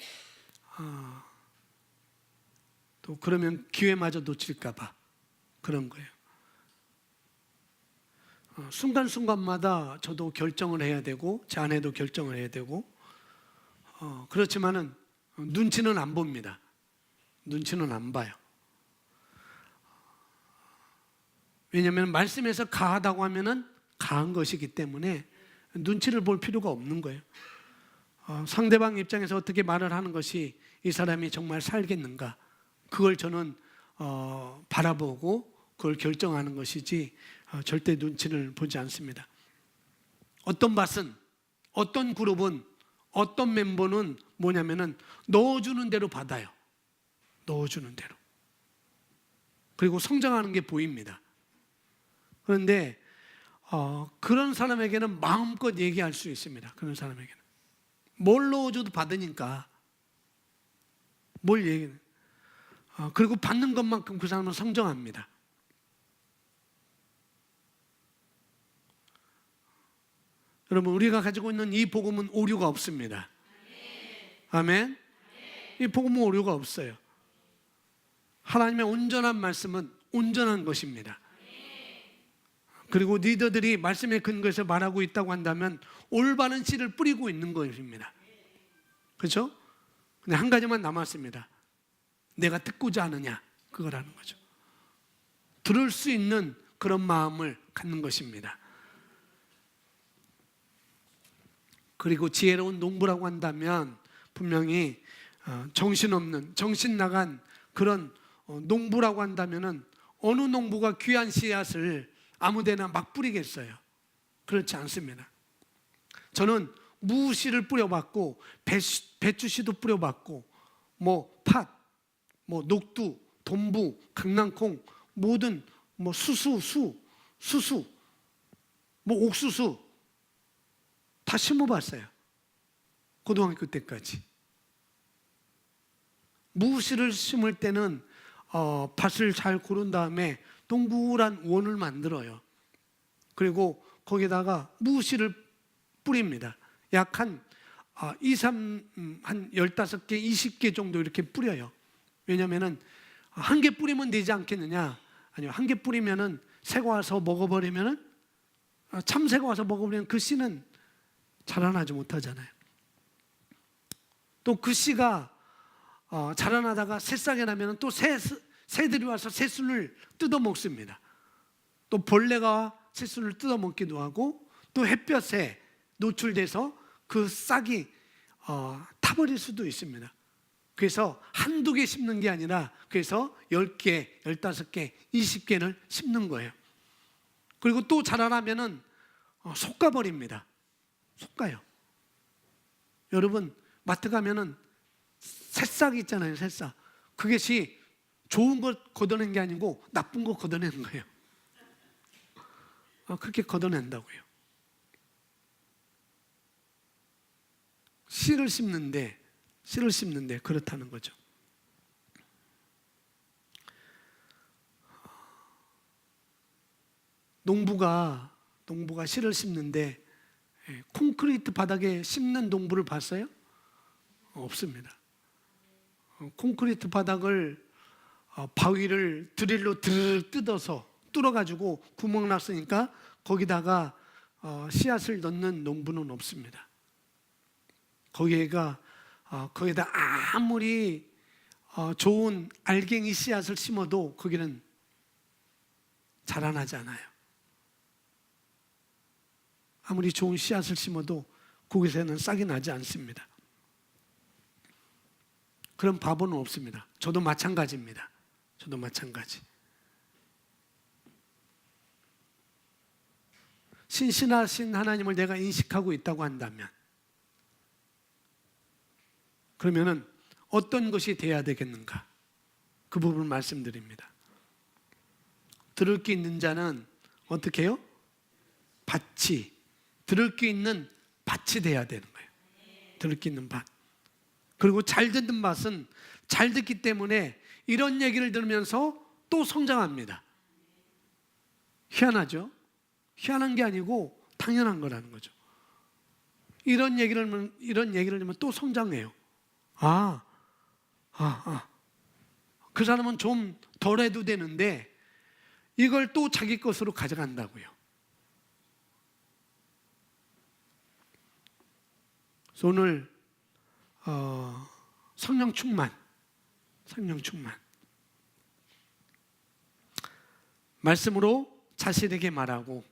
또 그러면 기회마저 놓칠까 봐 그런 거예요. 순간순간마다 저도 결정을 해야 되고 제 아내도 결정을 해야 되고 그렇지만은 눈치는 안 봅니다. 눈치는 안 봐요. 왜냐하면 말씀에서 가하다고 하면은 가한 것이기 때문에 눈치를 볼 필요가 없는 거예요. 상대방 입장에서 어떻게 말을 하는 것이 이 사람이 정말 살겠는가, 그걸 저는 바라보고 그걸 결정하는 것이지 절대 눈치를 보지 않습니다. 어떤 밭은, 어떤 그룹은, 어떤 멤버는 뭐냐면은 넣어주는 대로 받아요. 넣어주는 대로. 그리고 성장하는 게 보입니다. 그런데 그런 사람에게는 마음껏 얘기할 수 있습니다. 그런 사람에게는 뭘 넣어줘도 받으니까 뭘 얘기는 그리고 받는 것만큼 그 사람은 성장합니다. 여러분, 우리가 가지고 있는 이 복음은 오류가 없습니다. 아멘. 이 복음은 오류가 없어요. 하나님의 온전한 말씀은 온전한 것입니다. 그리고 리더들이 말씀에 근거해서 말하고 있다고 한다면 올바른 씨를 뿌리고 있는 것입니다. 그렇죠? 근데 한 가지만 남았습니다. 내가 듣고자 하느냐, 그거라는 거죠. 들을 수 있는 그런 마음을 갖는 것입니다. 그리고 지혜로운 농부라고 한다면 분명히 정신없는, 정신 나간 그런 농부라고 한다면은 어느 농부가 귀한 씨앗을 아무데나 막 뿌리겠어요? 그렇지 않습니다. 저는 무씨를 뿌려봤고 배추씨도 뿌려봤고 팥, 녹두, 돈부, 강낭콩, 모든 수수, 옥수수 다 심어봤어요. 고등학교 때까지. 무씨를 심을 때는 밭을 잘 고른 다음에 동그란 원을 만들어요. 그리고 거기다가 무씨를 뿌립니다. 약 한 15개, 20개 정도 이렇게 뿌려요. 왜냐면은 한 개 뿌리면 되지 않겠느냐? 아니요, 한 개 뿌리면은 새가 와서 먹어버리면은 참새가 와서 먹어버리면 그 씨는 자라나지 못하잖아요. 또 그 씨가 자라나다가 새싹이 나면은 또 새들이 와서 새순을 뜯어 먹습니다. 또 벌레가 새순을 뜯어 먹기도 하고 또 햇볕에 노출돼서 그 싹이 타버릴 수도 있습니다. 그래서 한두 개 심는 게 아니라 그래서 10개, 15개, 20개를 심는 거예요. 그리고 또 자라나면은 솎아버립니다. 솎아요. 여러분, 마트 가면은 새싹 있잖아요, 새싹. 그것이 좋은 것 걷어낸 게 아니고 나쁜 거 걷어내는 거예요. 그렇게 걷어낸다고요. 씨를 심는데 그렇다는 거죠. 농부가 씨를 심는데 콘크리트 바닥에 심는 농부를 봤어요? 없습니다. 콘크리트 바닥을 바위를 드릴로 드르륵 뜯어서 뚫어가지고 구멍 났으니까 거기다가 씨앗을 넣는 농부는 없습니다. 거기다 아무리 좋은 알갱이 씨앗을 심어도 거기는 자라나지 않아요. 아무리 좋은 씨앗을 심어도 거기서는 싹이 나지 않습니다. 그런 바보는 없습니다. 저도 마찬가지입니다. 저도 마찬가지. 신실하신 하나님을 내가 인식하고 있다고 한다면, 그러면은 어떤 것이 돼야 되겠는가? 그 부분을 말씀드립니다. 들을 게 있는 자는 어떻게 해요? 밭이, 들을 게 있는 밭이 돼야 되는 거예요. 들을 게 있는 밭. 그리고 잘 듣는 밭은 잘 듣기 때문에 이런 얘기를 들으면서 또 성장합니다. 희한하죠? 희한한 게 아니고 당연한 거라는 거죠. 이런 얘기를 들으면 또 성장해요. 그 사람은 좀 덜 해도 되는데 이걸 또 자기 것으로 가져간다고요. 그래서 오늘 성령 충만 말씀으로 자신에게 말하고,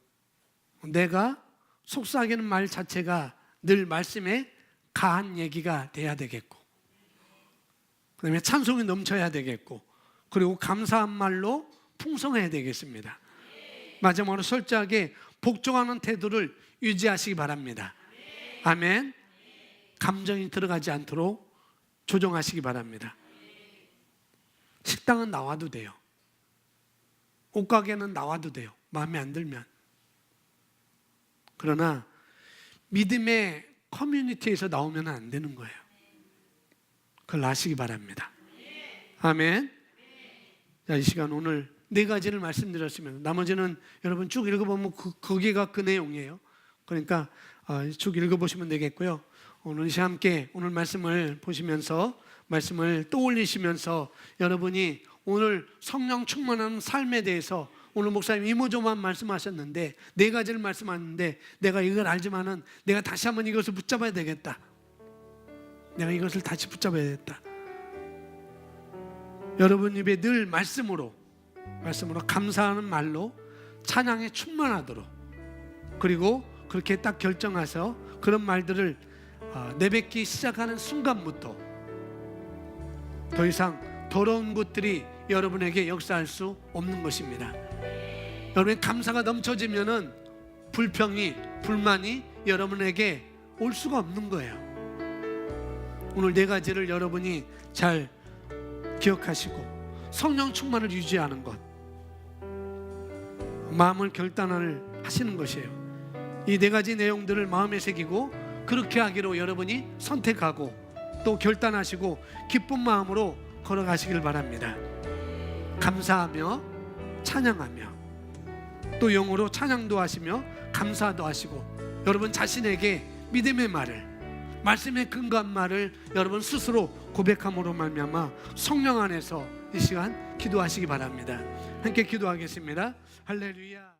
내가 속삭이는 말 자체가 늘 말씀에 가한 얘기가 돼야 되겠고, 그 다음에 찬송이 넘쳐야 되겠고, 그리고 감사한 말로 풍성해야 되겠습니다. 마지막으로 철저하게 복종하는 태도를 유지하시기 바랍니다. 아멘. 감정이 들어가지 않도록 조정하시기 바랍니다. 식당은 나와도 돼요. 옷가게는 나와도 돼요. 마음에 안 들면. 그러나 믿음의 커뮤니티에서 나오면 안 되는 거예요. 그걸 아시기 바랍니다. 아멘. 자, 이 시간 오늘 4가지를 말씀드렸으면 나머지는 여러분 쭉 읽어보면 거기가 그 내용이에요. 그러니까 쭉 읽어보시면 되겠고요. 오늘 함께 오늘 말씀을 보시면서 말씀을 떠올리시면서 여러분이 오늘 성령 충만한 삶에 대해서, 오늘 목사님 이모저모한 말씀하셨는데 4가지를 말씀하셨는데, 내가 이걸 알지만은 내가 다시 한번 이것을 붙잡아야 되겠다. 내가 이것을 다시 붙잡아야 되겠다. 여러분 입에 늘 말씀으로 감사하는 말로 찬양에 충만하도록, 그리고 그렇게 딱 결정해서 그런 말들을 내뱉기 시작하는 순간부터 더 이상 더러운 것들이 여러분에게 역사할 수 없는 것입니다. 여러분의 감사가 넘쳐지면은 불평이, 불만이 여러분에게 올 수가 없는 거예요. 오늘 4가지를 여러분이 잘 기억하시고 성령 충만을 유지하는 것, 마음을 결단을 하시는 것이에요. 이 4가지 내용들을 마음에 새기고 그렇게 하기로 여러분이 선택하고 또 결단하시고 기쁜 마음으로 걸어가시길 바랍니다. 감사하며 찬양하며 또 영어로 찬양도 하시며 감사도 하시고, 여러분 자신에게 믿음의 말을, 말씀에 근거한 말을 여러분 스스로 고백함으로 말미암아 성령 안에서 이 시간 기도하시기 바랍니다. 함께 기도하겠습니다. 할렐루야.